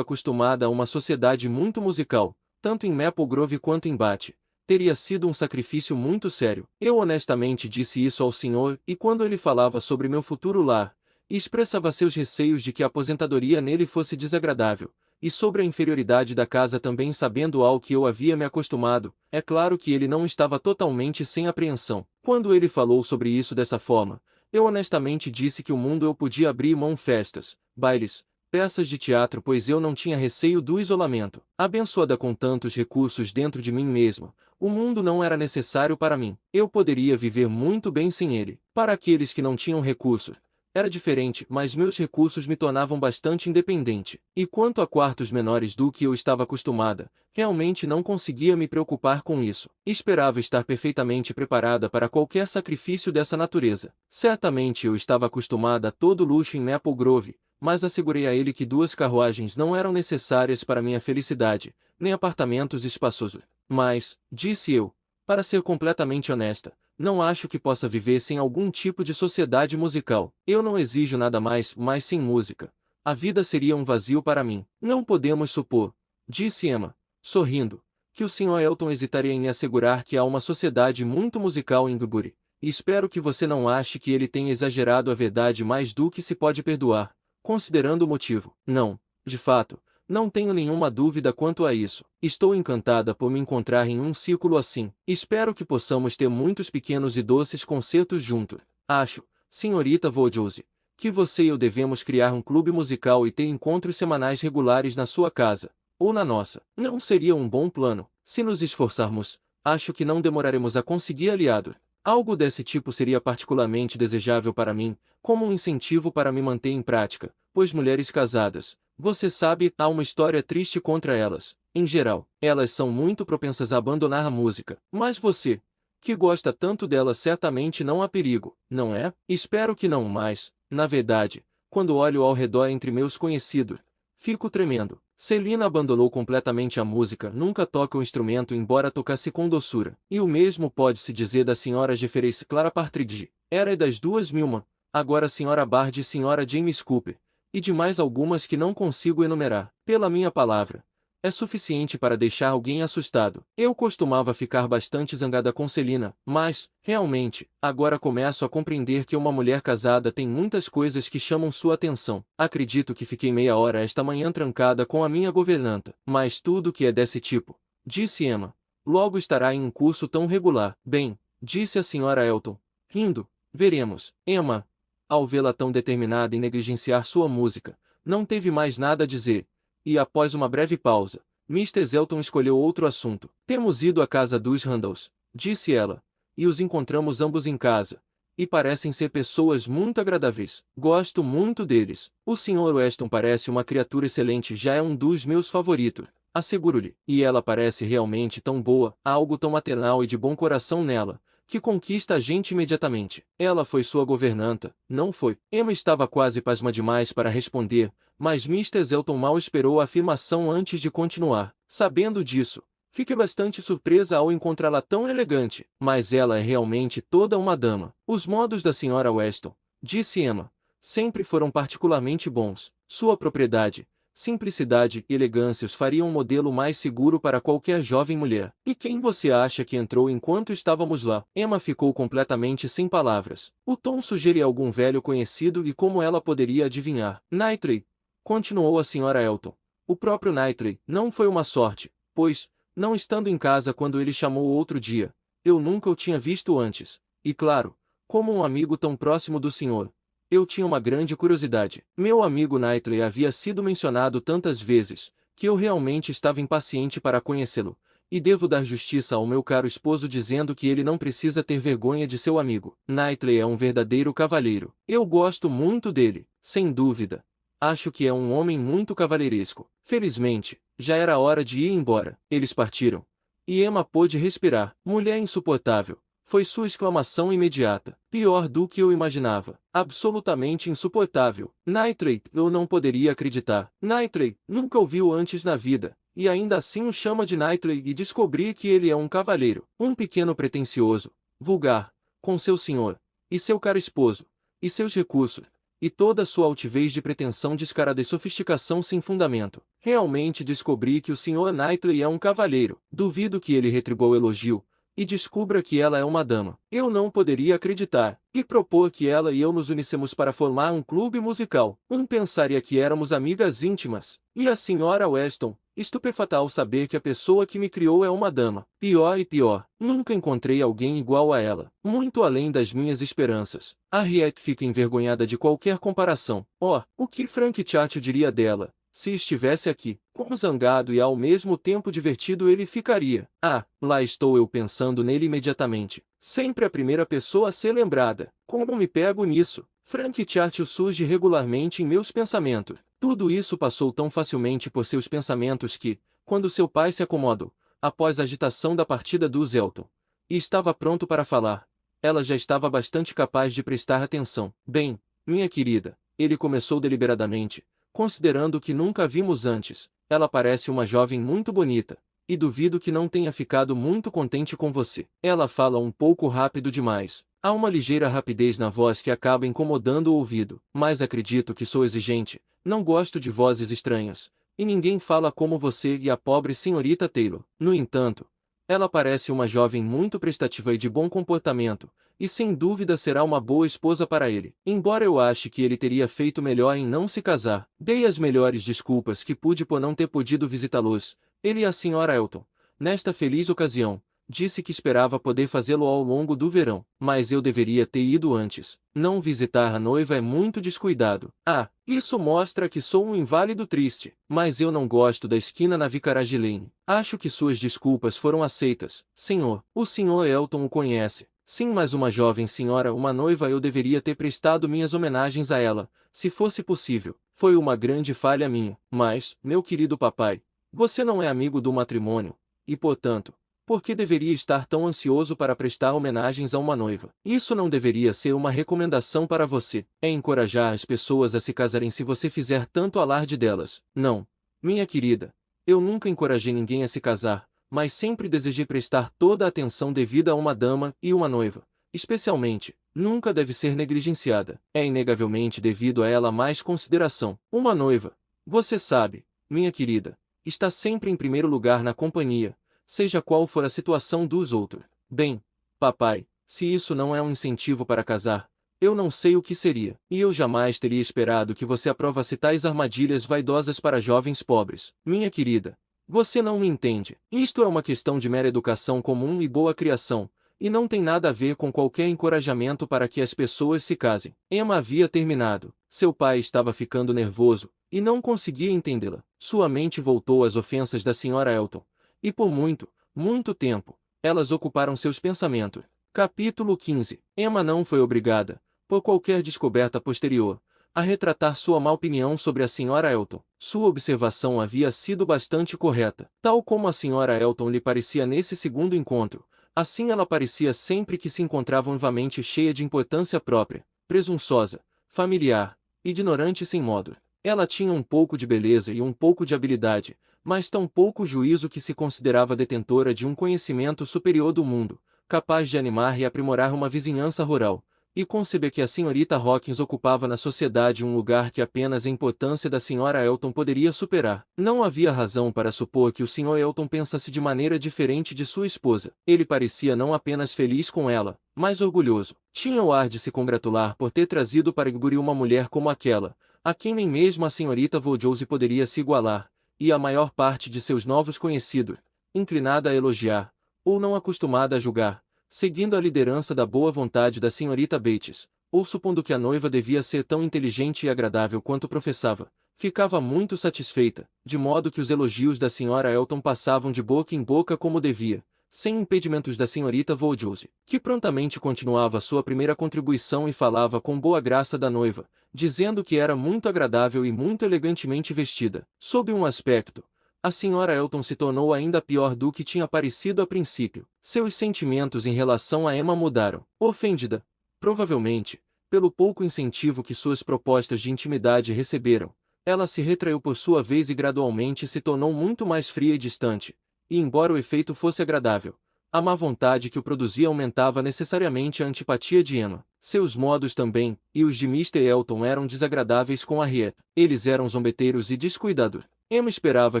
acostumada a uma sociedade muito musical, tanto em Maple Grove quanto em Bath, teria sido um sacrifício muito sério. Eu honestamente disse isso ao senhor, e quando ele falava sobre meu futuro lar, e expressava seus receios de que a aposentadoria nele fosse desagradável, e sobre a inferioridade da casa também sabendo ao que eu havia me acostumado, é claro que ele não estava totalmente sem apreensão. Quando ele falou sobre isso dessa forma, eu honestamente disse que o mundo eu podia abrir mão festas, bailes, peças de teatro, pois eu não tinha receio do isolamento. Abençoada com tantos recursos dentro de mim mesma, o mundo não era necessário para mim. Eu poderia viver muito bem sem ele. Para aqueles que não tinham recursos, era diferente, mas meus recursos me tornavam bastante independente. E quanto a quartos menores do que eu estava acostumada, realmente não conseguia me preocupar com isso. Esperava estar perfeitamente preparada para qualquer sacrifício dessa natureza. Certamente eu estava acostumada a todo luxo em Maple Grove, mas assegurei a ele que 2 carruagens não eram necessárias para minha felicidade, nem apartamentos espaçosos. Mas, disse eu, para ser completamente honesta, não acho que possa viver sem algum tipo de sociedade musical. Eu não exijo nada mais, mas sem música, a vida seria um vazio para mim. Não podemos supor, disse Emma, sorrindo, que o Sr. Elton hesitaria em me assegurar que há uma sociedade muito musical em Igbury. E espero que você não ache que ele tenha exagerado a verdade mais do que se pode perdoar, considerando o motivo. Não, de fato, não tenho nenhuma dúvida quanto a isso. Estou encantada por me encontrar em um círculo assim. Espero que possamos ter muitos pequenos e doces concertos juntos. Acho, senhorita Woodhouse, que você e eu devemos criar um clube musical e ter encontros semanais regulares na sua casa, ou na nossa. Não seria um bom plano? Se nos esforçarmos, acho que não demoraremos a conseguir aliados. Algo desse tipo seria particularmente desejável para mim, como um incentivo para me manter em prática, pois mulheres casadas, você sabe, há uma história triste contra elas. Em geral, elas são muito propensas a abandonar a música. Mas você, que gosta tanto dela, certamente não há perigo, não é? Espero que não, mas, na verdade, quando olho ao redor entre meus conhecidos, fico tremendo. Selina abandonou completamente a música, nunca toca o instrumento embora tocasse com doçura. E o mesmo pode-se dizer da Sra. Jeffreys Clara Partridge. Era das duas Milman, agora a Sra. Bard e Sra. James Cooper, e de mais algumas que não consigo enumerar. Pela minha palavra, é suficiente para deixar alguém assustado. Eu costumava ficar bastante zangada com Selina, mas, realmente, agora começo a compreender que uma mulher casada tem muitas coisas que chamam sua atenção. Acredito que fiquei meia hora esta manhã trancada com a minha governanta, mas tudo que é desse tipo, disse Emma, logo estará em um curso tão regular. Bem, disse a Sra. Elton, rindo, veremos. Emma, ao vê-la tão determinada em negligenciar sua música, não teve mais nada a dizer, e após uma breve pausa, Mr. Elton escolheu outro assunto. Temos ido à casa dos Randalls, disse ela, e os encontramos ambos em casa, e parecem ser pessoas muito agradáveis. Gosto muito deles. O Sr. Weston parece uma criatura excelente, já é um dos meus favoritos, asseguro-lhe. E ela parece realmente tão boa, há algo tão maternal e de bom coração nela, que conquista a gente imediatamente. Ela foi sua governanta, não foi? Emma estava quase pasma demais para responder, mas Mr. Elton mal esperou a afirmação antes de continuar. Sabendo disso, fiquei bastante surpresa ao encontrá-la tão elegante, mas ela é realmente toda uma dama. Os modos da Sra. Weston, disse Emma, sempre foram particularmente bons. Sua propriedade, simplicidade e elegância os fariam um modelo mais seguro para qualquer jovem mulher. E quem você acha que entrou enquanto estávamos lá? Emma ficou completamente sem palavras. O tom sugeria algum velho conhecido e como ela poderia adivinhar? Knightley, continuou a Sra. Elton. O próprio Knightley. Não foi uma sorte, pois, não estando em casa quando ele chamou outro dia, eu nunca o tinha visto antes. E claro, como um amigo tão próximo do senhor, eu tinha uma grande curiosidade. Meu amigo Knightley havia sido mencionado tantas vezes, que eu realmente estava impaciente para conhecê-lo, e devo dar justiça ao meu caro esposo dizendo que ele não precisa ter vergonha de seu amigo. Knightley é um verdadeiro cavalheiro. Eu gosto muito dele, sem dúvida. Acho que é um homem muito cavalheiresco. Felizmente, já era hora de ir embora. Eles partiram. E Emma pôde respirar. Mulher insuportável. Foi sua exclamação imediata. Pior do que eu imaginava. Absolutamente insuportável. Knightley, eu não poderia acreditar. Knightley, nunca o viu antes na vida. E ainda assim o chama de Knightley e descobri que ele é um cavalheiro. Um pequeno pretensioso. Vulgar. Com seu senhor. E seu caro esposo. E seus recursos. E toda a sua altivez de pretensão descarada e sofisticação sem fundamento. Realmente descobri que o Sr. Knightley é um cavalheiro. Duvido que ele retribua o elogio, e descubra que ela é uma dama. Eu não poderia acreditar, e propor que ela e eu nos uníssemos para formar um clube musical. Pensaria que éramos amigas íntimas. E a Sra. Weston, estupefata ao saber que a pessoa que me criou é uma dama. Pior e pior, nunca encontrei alguém igual a ela. Muito além das minhas esperanças. Harriet fica envergonhada de qualquer comparação. Oh, o que Frank Churchill diria dela? Se estivesse aqui, quão zangado e ao mesmo tempo divertido ele ficaria. Ah, lá estou eu pensando nele imediatamente. Sempre a primeira pessoa a ser lembrada. Como me pego nisso? Frank Churchill surge regularmente em meus pensamentos. Tudo isso passou tão facilmente por seus pensamentos que, quando seu pai se acomodou, após a agitação da partida do Elton, e estava pronto para falar, ela já estava bastante capaz de prestar atenção. Bem, minha querida, ele começou deliberadamente, considerando que nunca a vimos antes, ela parece uma jovem muito bonita, e duvido que não tenha ficado muito contente com você. Ela fala um pouco rápido demais. Há uma ligeira rapidez na voz que acaba incomodando o ouvido, mas acredito que sou exigente, não gosto de vozes estranhas, e ninguém fala como você e a pobre senhorita Taylor. No entanto, ela parece uma jovem muito prestativa e de bom comportamento, e sem dúvida será uma boa esposa para ele. Embora eu ache que ele teria feito melhor em não se casar, dei as melhores desculpas que pude por não ter podido visitá-los, ele e a Sra. Elton. Nesta feliz ocasião, disse que esperava poder fazê-lo ao longo do verão, mas eu deveria ter ido antes. Não visitar a noiva é muito descuidado. Ah, isso mostra que sou um inválido triste, mas eu não gosto da esquina na Vicarage Lane. Acho que suas desculpas foram aceitas, senhor. O Sr. Elton o conhece. Sim, mas uma jovem senhora, uma noiva, eu deveria ter prestado minhas homenagens a ela, se fosse possível. Foi uma grande falha minha. Mas, meu querido papai, você não é amigo do matrimônio, e portanto, por que deveria estar tão ansioso para prestar homenagens a uma noiva? Isso não deveria ser uma recomendação para você. É encorajar as pessoas a se casarem se você fizer tanto alarde delas. Não, minha querida, eu nunca encorajei ninguém a se casar, mas sempre desejei prestar toda a atenção devida a uma dama e uma noiva. Especialmente, nunca deve ser negligenciada. É inegavelmente devido a ela mais consideração. Uma noiva, você sabe, minha querida, está sempre em primeiro lugar na companhia, seja qual for a situação dos outros. Bem, papai, se isso não é um incentivo para casar, eu não sei o que seria. E eu jamais teria esperado que você aprovasse tais armadilhas vaidosas para jovens pobres. Minha querida, você não me entende. Isto é uma questão de mera educação comum e boa criação, e não tem nada a ver com qualquer encorajamento para que as pessoas se casem. Emma havia terminado. Seu pai estava ficando nervoso, e não conseguia entendê-la. Sua mente voltou às ofensas da Sra. Elton. E por muito, muito tempo, elas ocuparam seus pensamentos. Capítulo 15. Emma não foi obrigada, por qualquer descoberta posterior, a retratar sua má opinião sobre a Sra. Elton. Sua observação havia sido bastante correta. Tal como a Sra. Elton lhe parecia nesse segundo encontro, Assim ela parecia sempre que se encontrava vivamente cheia de importância própria, presunçosa, familiar, ignorante sem modo. Ela tinha um pouco de beleza e um pouco de habilidade, mas tão pouco juízo que se considerava detentora de um conhecimento superior do mundo, capaz de animar e aprimorar uma vizinhança rural, e conceber que a senhorita Hawkins ocupava na sociedade um lugar que apenas a importância da senhora Elton poderia superar. Não havia razão para supor que o Sr. Elton pensasse de maneira diferente de sua esposa. Ele parecia não apenas feliz com ela, mas orgulhoso. Tinha o ar de se congratular por ter trazido para Highbury uma mulher como aquela, a quem nem mesmo a senhorita Vaudouse poderia se igualar, e a maior parte de seus novos conhecidos, inclinada a elogiar, ou não acostumada a julgar, seguindo a liderança da boa vontade da senhorita Bates, ou supondo que a noiva devia ser tão inteligente e agradável quanto professava, ficava muito satisfeita, de modo que os elogios da senhora Elton passavam de boca em boca como devia, sem impedimentos da senhorita Vaudouse, que prontamente continuava sua primeira contribuição e falava com boa graça da noiva, dizendo que era muito agradável e muito elegantemente vestida. Sob um aspecto, a senhora Elton se tornou ainda pior do que tinha parecido a princípio. Seus sentimentos em relação a Emma mudaram. Ofendida, provavelmente, pelo pouco incentivo que suas propostas de intimidade receberam, ela se retraiu por sua vez e gradualmente se tornou muito mais fria e distante, e embora o efeito fosse agradável, a má vontade que o produzia aumentava necessariamente a antipatia de Emma. Seus modos também, e os de Mr. Elton eram desagradáveis com Harriet. Eles eram zombeteiros e descuidados. Emma esperava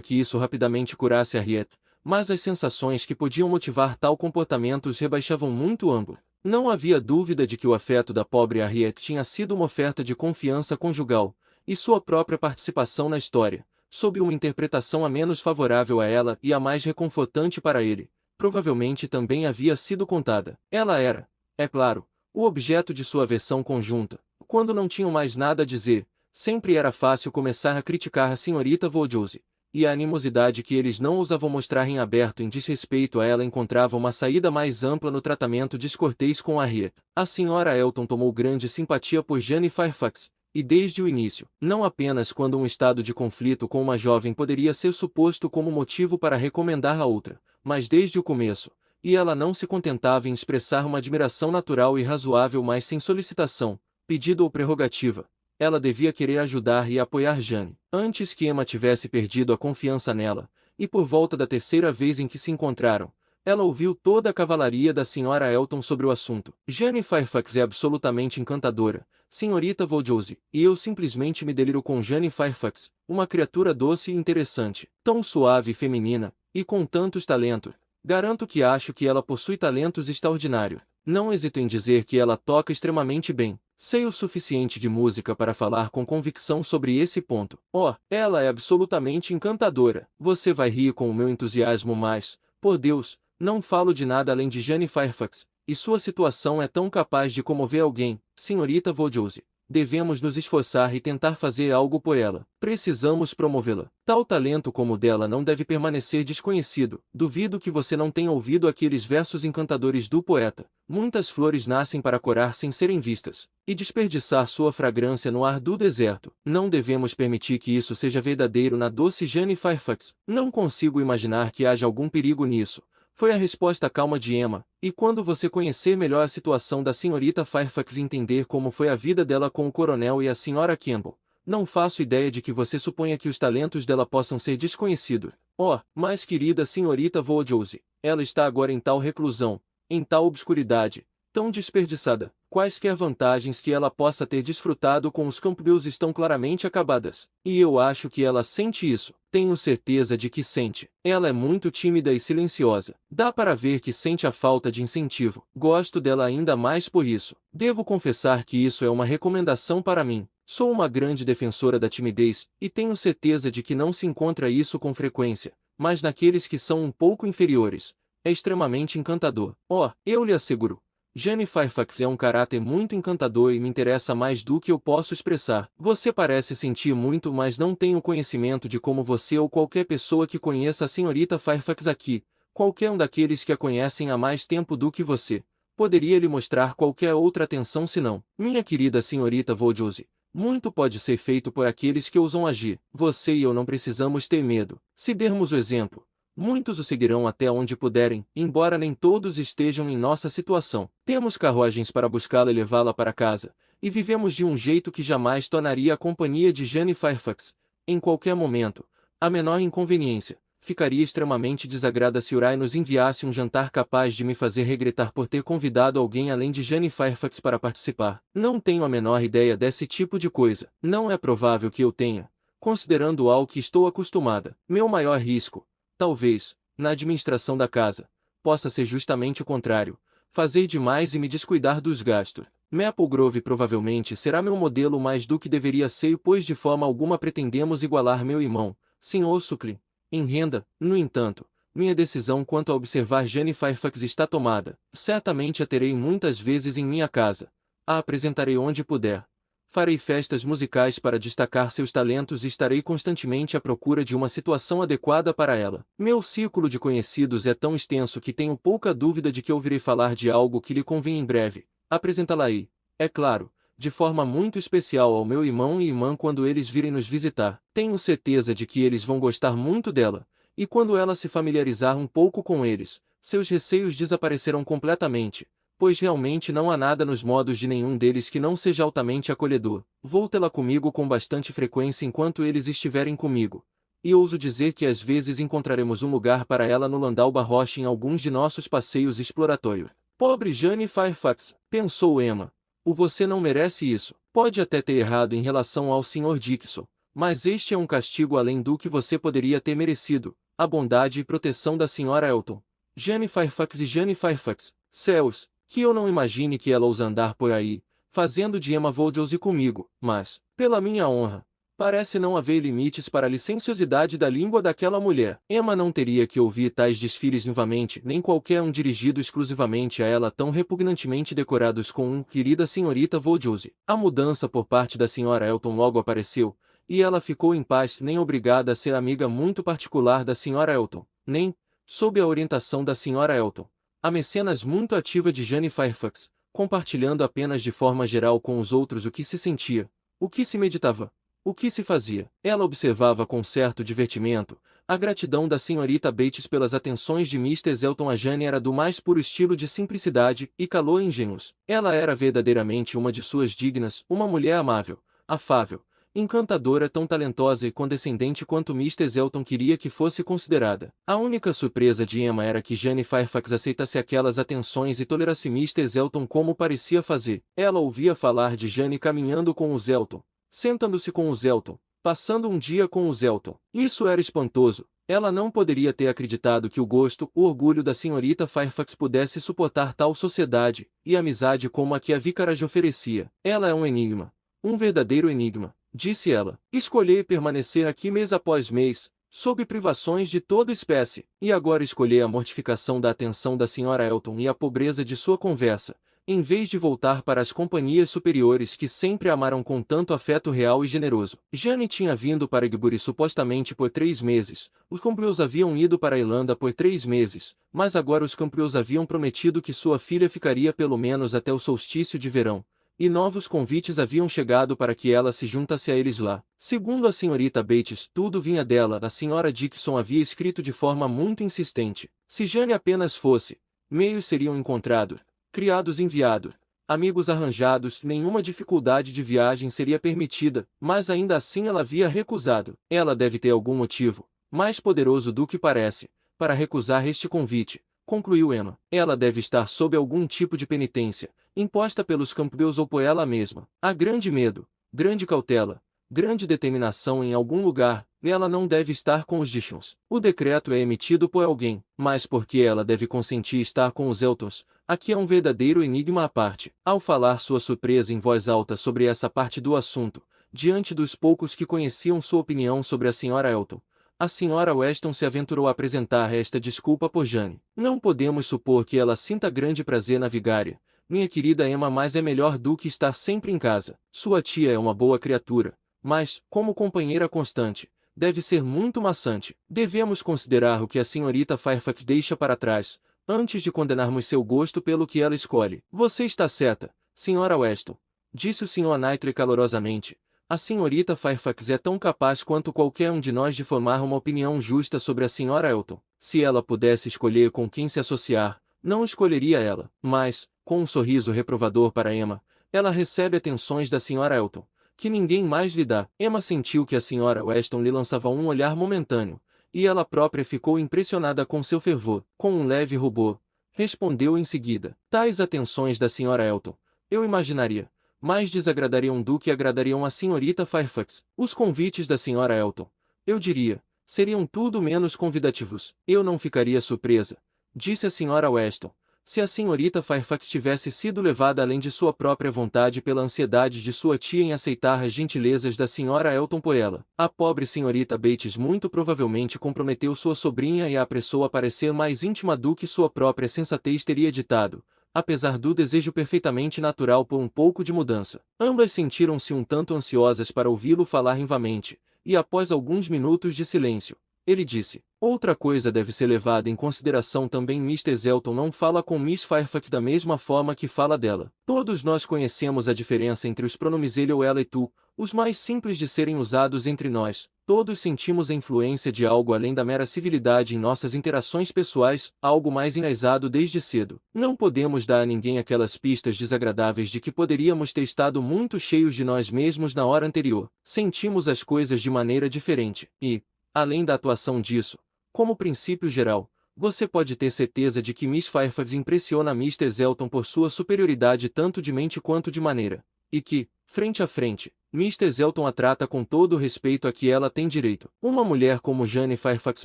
que isso rapidamente curasse Harriet, mas as sensações que podiam motivar tal comportamento os rebaixavam muito ambos. Não havia dúvida de que o afeto da pobre Harriet tinha sido uma oferta de confiança conjugal, e sua própria participação na história, sob uma interpretação a menos favorável a ela e a mais reconfortante para ele, provavelmente também havia sido contada. Ela era, é claro, o objeto de sua aversão conjunta. Quando não tinham mais nada a dizer, sempre era fácil começar a criticar a senhorita Vaudouse, e a animosidade que eles não ousavam mostrar em aberto em desrespeito a ela encontrava uma saída mais ampla no tratamento descortês com Harriet. A senhora Elton tomou grande simpatia por Jane Fairfax, e desde o início, não apenas quando um estado de conflito com uma jovem poderia ser suposto como motivo para recomendar a outra, mas desde o começo, e ela não se contentava em expressar uma admiração natural e razoável mas sem solicitação, pedido ou prerrogativa. Ela devia querer ajudar e apoiar Jane, antes que Emma tivesse perdido a confiança nela, e por volta da terceira vez em que se encontraram, ela ouviu toda a cavalaria da senhora Elton sobre o assunto. Jane Fairfax é absolutamente encantadora, senhorita Vaudouse, e eu simplesmente me deliro com Jane Fairfax, uma criatura doce e interessante, tão suave e feminina, e com tantos talentos. Garanto que acho que ela possui talentos extraordinários. Não hesito em dizer que ela toca extremamente bem. Sei o suficiente de música para falar com convicção sobre esse ponto. Oh, ela é absolutamente encantadora. Você vai rir com o meu entusiasmo, mas, por Deus, não falo de nada além de Jane Fairfax, e sua situação é tão capaz de comover alguém, senhorita Vaudouse. Devemos nos esforçar e tentar fazer algo por ela. Precisamos promovê-la. Tal talento como o dela não deve permanecer desconhecido. Duvido que você não tenha ouvido aqueles versos encantadores do poeta. Muitas flores nascem para corar sem serem vistas, e desperdiçar sua fragrância no ar do deserto. Não devemos permitir que isso seja verdadeiro na doce Jane Fairfax. Não consigo imaginar que haja algum perigo nisso. Foi a resposta calma de Emma, e quando você conhecer melhor a situação da senhorita Fairfax e entender como foi a vida dela com o coronel e a senhora Campbell, não faço ideia de que você suponha que os talentos dela possam ser desconhecidos. Oh, mais querida senhorita Vaudouse, ela está agora em tal reclusão, em tal obscuridade, tão desperdiçada. Quaisquer vantagens que ela possa ter desfrutado com os Campbells estão claramente acabadas. E eu acho que ela sente isso. Tenho certeza de que sente. Ela é muito tímida e silenciosa. Dá para ver que sente a falta de incentivo. Gosto dela ainda mais por isso. Devo confessar que isso é uma recomendação para mim. Sou uma grande defensora da timidez, e tenho certeza de que não se encontra isso com frequência, mas naqueles que são um pouco inferiores. É extremamente encantador. Oh, eu lhe asseguro. Jane Fairfax é um caráter muito encantador e me interessa mais do que eu posso expressar. Você parece sentir muito, mas não tenho conhecimento de como você ou qualquer pessoa que conheça a senhorita Fairfax aqui, qualquer um daqueles que a conhecem há mais tempo do que você, poderia lhe mostrar qualquer outra atenção senão, minha querida senhorita Vaudouse. Muito pode ser feito por aqueles que ousam agir. Você e eu não precisamos ter medo. Se dermos o exemplo, Muitos o seguirão até onde puderem, embora nem todos estejam em nossa situação. Temos carruagens para buscá-la e levá-la para casa, e vivemos de um jeito que jamais tornaria a companhia de Jane Fairfax, em qualquer momento, a menor inconveniência. Ficaria extremamente desagrada se Uriah nos enviasse um jantar capaz de me fazer regretar por ter convidado alguém além de Jane Fairfax para participar. Não tenho a menor ideia desse tipo de coisa. Não é provável que eu tenha, considerando ao que estou acostumada. Meu maior risco, talvez, na administração da casa, possa ser justamente o contrário, fazer demais e me descuidar dos gastos. Maple Grove provavelmente será meu modelo mais do que deveria ser, pois de forma alguma pretendemos igualar meu irmão, Sr. Suckling, em renda. No entanto, minha decisão quanto a observar Jane Fairfax está tomada. Certamente a terei muitas vezes em minha casa. A apresentarei onde puder. Farei festas musicais para destacar seus talentos e estarei constantemente à procura de uma situação adequada para ela. Meu círculo de conhecidos é tão extenso que tenho pouca dúvida de que ouvirei falar de algo que lhe convém em breve. Apresentá-la-ei, é claro, de forma muito especial ao meu irmão e irmã quando eles virem nos visitar. Tenho certeza de que eles vão gostar muito dela, e quando ela se familiarizar um pouco com eles, seus receios desaparecerão completamente, pois realmente não há nada nos modos de nenhum deles que não seja altamente acolhedor. Vou tê-la comigo com bastante frequência enquanto eles estiverem comigo, e ouso dizer que às vezes encontraremos um lugar para ela no Landau Barroche em alguns de nossos passeios exploratórios. Pobre Jane Fairfax, pensou Emma. Você não merece isso. Pode até ter errado em relação ao Sr. Dixon, mas este é um castigo além do que você poderia ter merecido, a bondade e proteção da Sra. Elton. Jane Fairfax, céus, que eu não imagine que ela ousa andar por aí, fazendo de Emma Vaudouse comigo, mas, pela minha honra, parece não haver limites para a licenciosidade da língua daquela mulher. Emma não teria que ouvir tais desfiles novamente, nem qualquer um dirigido exclusivamente a ela tão repugnantemente decorados com querida senhorita Vaudouse. A mudança por parte da Sra. Elton logo apareceu, e ela ficou em paz, nem obrigada a ser amiga muito particular da Sra. Elton, nem, sob a orientação da Sra. Elton, a mecenas muito ativa de Jane Fairfax, compartilhando apenas de forma geral com os outros o que se sentia, o que se meditava, o que se fazia. Ela observava com certo divertimento. A gratidão da senhorita Bates pelas atenções de Mr. Elton a Jane era do mais puro estilo de simplicidade e calor ingênuos. Ela era verdadeiramente uma de suas dignas, uma mulher amável, afável, encantadora, tão talentosa e condescendente quanto Mr. Elton queria que fosse considerada. A única surpresa de Emma era que Jane Fairfax aceitasse aquelas atenções e tolerasse Mr. Elton como parecia fazer. Ela ouvia falar de Jane caminhando com os Elton, sentando-se com os Elton, passando um dia com os Elton. Isso era espantoso. Ela não poderia ter acreditado que o gosto, o orgulho da senhorita Fairfax pudesse suportar tal sociedade e amizade como a que a vicarage oferecia. Ela é um enigma, um verdadeiro enigma, disse ela. Escolhi permanecer aqui mês após mês, sob privações de toda espécie, e agora escolher a mortificação da atenção da Sra. Elton e a pobreza de sua conversa, em vez de voltar para as companhias superiores que sempre amaram com tanto afeto real e generoso. Jane tinha vindo para Egbury supostamente por 3 meses, os Campbells haviam ido para a Irlanda por 3 meses, mas agora os Campbells haviam prometido que sua filha ficaria pelo menos até o solstício de verão, e novos convites haviam chegado para que ela se juntasse a eles lá. Segundo a senhorita Bates, tudo vinha dela. A senhora Dixon havia escrito de forma muito insistente. Se Jane apenas fosse, meios seriam encontrados, criados enviados, amigos arranjados, nenhuma dificuldade de viagem seria permitida, mas ainda assim ela havia recusado. Ela deve ter algum motivo, mais poderoso do que parece, para recusar este convite, concluiu Emma. Ela deve estar sob algum tipo de penitência, imposta pelos Campbells ou por ela mesma. Há grande medo, grande cautela, grande determinação em algum lugar, e ela não deve estar com os Dixons. O decreto é emitido por alguém, mas por que ela deve consentir estar com os Eltons? Aqui é um verdadeiro enigma à parte. Ao falar sua surpresa em voz alta sobre essa parte do assunto, diante dos poucos que conheciam sua opinião sobre a Sra. Elton, a Sra. Weston se aventurou a apresentar esta desculpa por Jane. Não podemos supor que ela sinta grande prazer na vigária, minha querida Emma, mas é melhor do que estar sempre em casa. Sua tia é uma boa criatura, mas, como companheira constante, deve ser muito maçante. Devemos considerar o que a senhorita Fairfax deixa para trás, antes de condenarmos seu gosto pelo que ela escolhe. Você está certa, Sra. Weston, disse o Sr. Knightley calorosamente. A senhorita Fairfax é tão capaz quanto qualquer um de nós de formar uma opinião justa sobre a senhora Elton. Se ela pudesse escolher com quem se associar, não escolheria ela. Mas, com um sorriso reprovador para Emma, ela recebe atenções da senhora Elton, que ninguém mais lhe dá. Emma sentiu que a senhora Weston lhe lançava um olhar momentâneo, e ela própria ficou impressionada com seu fervor. Com um leve rubor, respondeu em seguida: tais atenções da senhora Elton, eu imaginaria, mais desagradariam do que agradariam a senhorita Fairfax. Os convites da senhora Elton, eu diria, seriam tudo menos convidativos. Eu não ficaria surpresa, disse a senhora Weston, se a senhorita Fairfax tivesse sido levada além de sua própria vontade pela ansiedade de sua tia em aceitar as gentilezas da senhora Elton por ela. A pobre senhorita Bates muito provavelmente comprometeu sua sobrinha e a apressou a parecer mais íntima do que sua própria sensatez teria ditado, apesar do desejo perfeitamente natural por um pouco de mudança. Ambas sentiram-se um tanto ansiosas para ouvi-lo falar vivamente, e após alguns minutos de silêncio, ele disse: outra coisa deve ser levada em consideração também. Mr. Elton não fala com Miss Fairfax da mesma forma que fala dela. Todos nós conhecemos a diferença entre os pronomes ele ou ela e tu, os mais simples de serem usados entre nós. Todos sentimos a influência de algo além da mera civilidade em nossas interações pessoais, algo mais enraizado desde cedo. Não podemos dar a ninguém aquelas pistas desagradáveis de que poderíamos ter estado muito cheios de nós mesmos na hora anterior. Sentimos as coisas de maneira diferente, e, além da atuação disso, como princípio geral, você pode ter certeza de que Miss Fairfax impressiona Mr. Elton por sua superioridade tanto de mente quanto de maneira, e que, frente a frente, Mr. Elton a trata com todo o respeito a que ela tem direito. Uma mulher como Jane Fairfax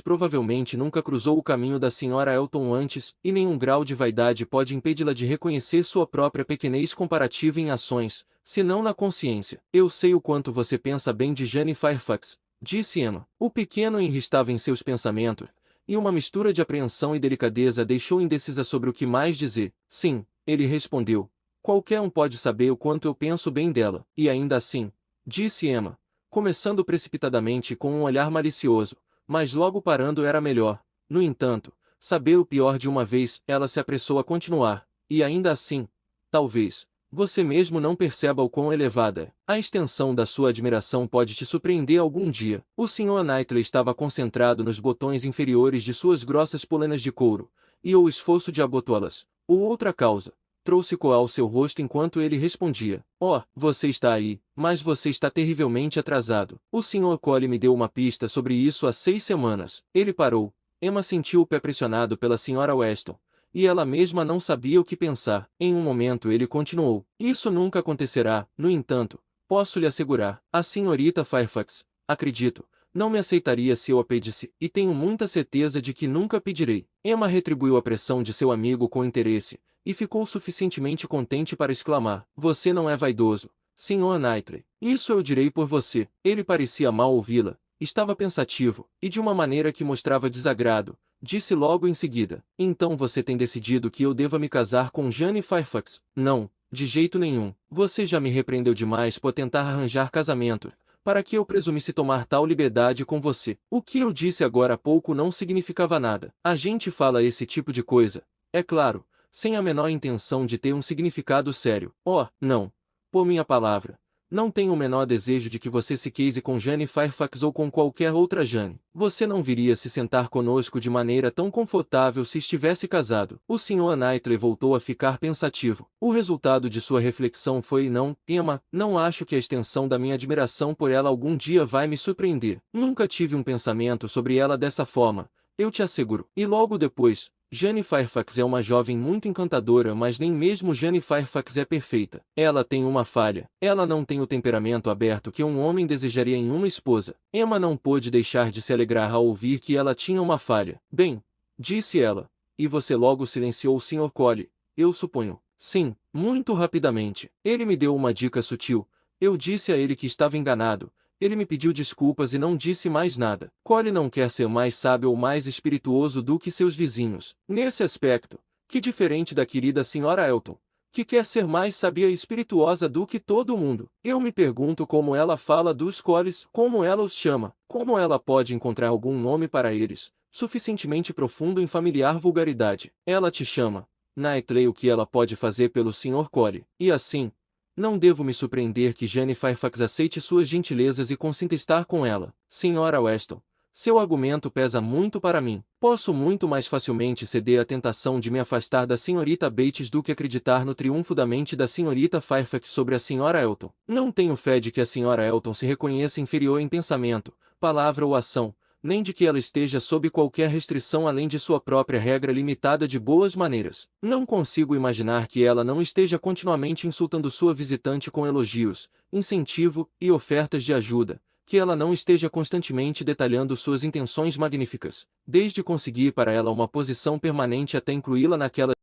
provavelmente nunca cruzou o caminho da senhora Elton antes, e nenhum grau de vaidade pode impedi-la de reconhecer sua própria pequenez comparativa em ações, se não na consciência. Eu sei o quanto você pensa bem de Jane Fairfax, disse Emma. O pequeno Henry estava em seus pensamentos, e uma mistura de apreensão e delicadeza deixou indecisa sobre o que mais dizer. Sim, ele respondeu. Qualquer um pode saber o quanto eu penso bem dela. E ainda assim, disse Emma, começando precipitadamente com um olhar malicioso, mas logo parando era melhor. No entanto, saber o pior de uma vez, ela se apressou a continuar. E ainda assim, talvez, você mesmo não perceba o quão elevada é. A extensão da sua admiração pode te surpreender algum dia. O Sr. Knightley estava concentrado nos botões inferiores de suas grossas polanas de couro, e o esforço de abotoá-las, ou outra causa, trouxe coal ao seu rosto enquanto ele respondia. Oh, você está aí, mas você está terrivelmente atrasado. O Sr. Colley me deu uma pista sobre isso há 6 semanas. Ele parou. Emma sentiu o pé pressionado pela Sra. Weston, e ela mesma não sabia o que pensar. Em um momento ele continuou. Isso nunca acontecerá, no entanto, posso lhe assegurar. A senhorita Fairfax, acredito, não me aceitaria se eu a pedisse, e tenho muita certeza de que nunca pedirei. Emma retribuiu a pressão de seu amigo com interesse, e ficou suficientemente contente para exclamar: você não é vaidoso, Sr. Knightley. Isso eu direi por você. Ele parecia mal ouvi-la, estava pensativo, e de uma maneira que mostrava desagrado. Disse logo em seguida: então você tem decidido que eu deva me casar com Jane Fairfax? Não, de jeito nenhum. Você já me repreendeu demais por tentar arranjar casamento, para que eu presumisse tomar tal liberdade com você. O que eu disse agora há pouco não significava nada. A gente fala esse tipo de coisa, é claro, sem a menor intenção de ter um significado sério. Oh, não. Por minha palavra, não tenho o menor desejo de que você se case com Jane Fairfax ou com qualquer outra Jane. Você não viria se sentar conosco de maneira tão confortável se estivesse casado. O Sr. Knightley voltou a ficar pensativo. O resultado de sua reflexão foi: não, Emma, não acho que a extensão da minha admiração por ela algum dia vai me surpreender. Nunca tive um pensamento sobre ela dessa forma, eu te asseguro. E logo depois, Jane Fairfax é uma jovem muito encantadora, mas nem mesmo Jane Fairfax é perfeita. Ela tem uma falha. Ela não tem o temperamento aberto que um homem desejaria em uma esposa. Emma não pôde deixar de se alegrar ao ouvir que ela tinha uma falha. Bem, disse ela, e você logo silenciou o Sr. Colley, eu suponho. Sim, muito rapidamente. Ele me deu uma dica sutil. Eu disse a ele que estava enganado. Ele me pediu desculpas e não disse mais nada. Colley não quer ser mais sábio ou mais espirituoso do que seus vizinhos. Nesse aspecto, que diferente da querida Sra. Elton, que quer ser mais sábia e espirituosa do que todo mundo. Eu me pergunto como ela fala dos Colleys, como ela os chama, como ela pode encontrar algum nome para eles, suficientemente profundo em familiar vulgaridade. Ela te chama, Knightley. O que ela pode fazer pelo Sr. Colley? E assim, Não devo me surpreender que Jane Fairfax aceite suas gentilezas e consinta estar com ela. Sra. Weston, seu argumento pesa muito para mim. Posso muito mais facilmente ceder à tentação de me afastar da Srta. Bates do que acreditar no triunfo da mente da Srta. Fairfax sobre a Sra. Elton. Não tenho fé de que a Sra. Elton se reconheça inferior em pensamento, palavra ou ação, nem de que ela esteja sob qualquer restrição além de sua própria regra limitada de boas maneiras. Não consigo imaginar que ela não esteja continuamente insultando sua visitante com elogios, incentivo e ofertas de ajuda, que ela não esteja constantemente detalhando suas intenções magníficas, desde conseguir para ela uma posição permanente até incluí-la naquela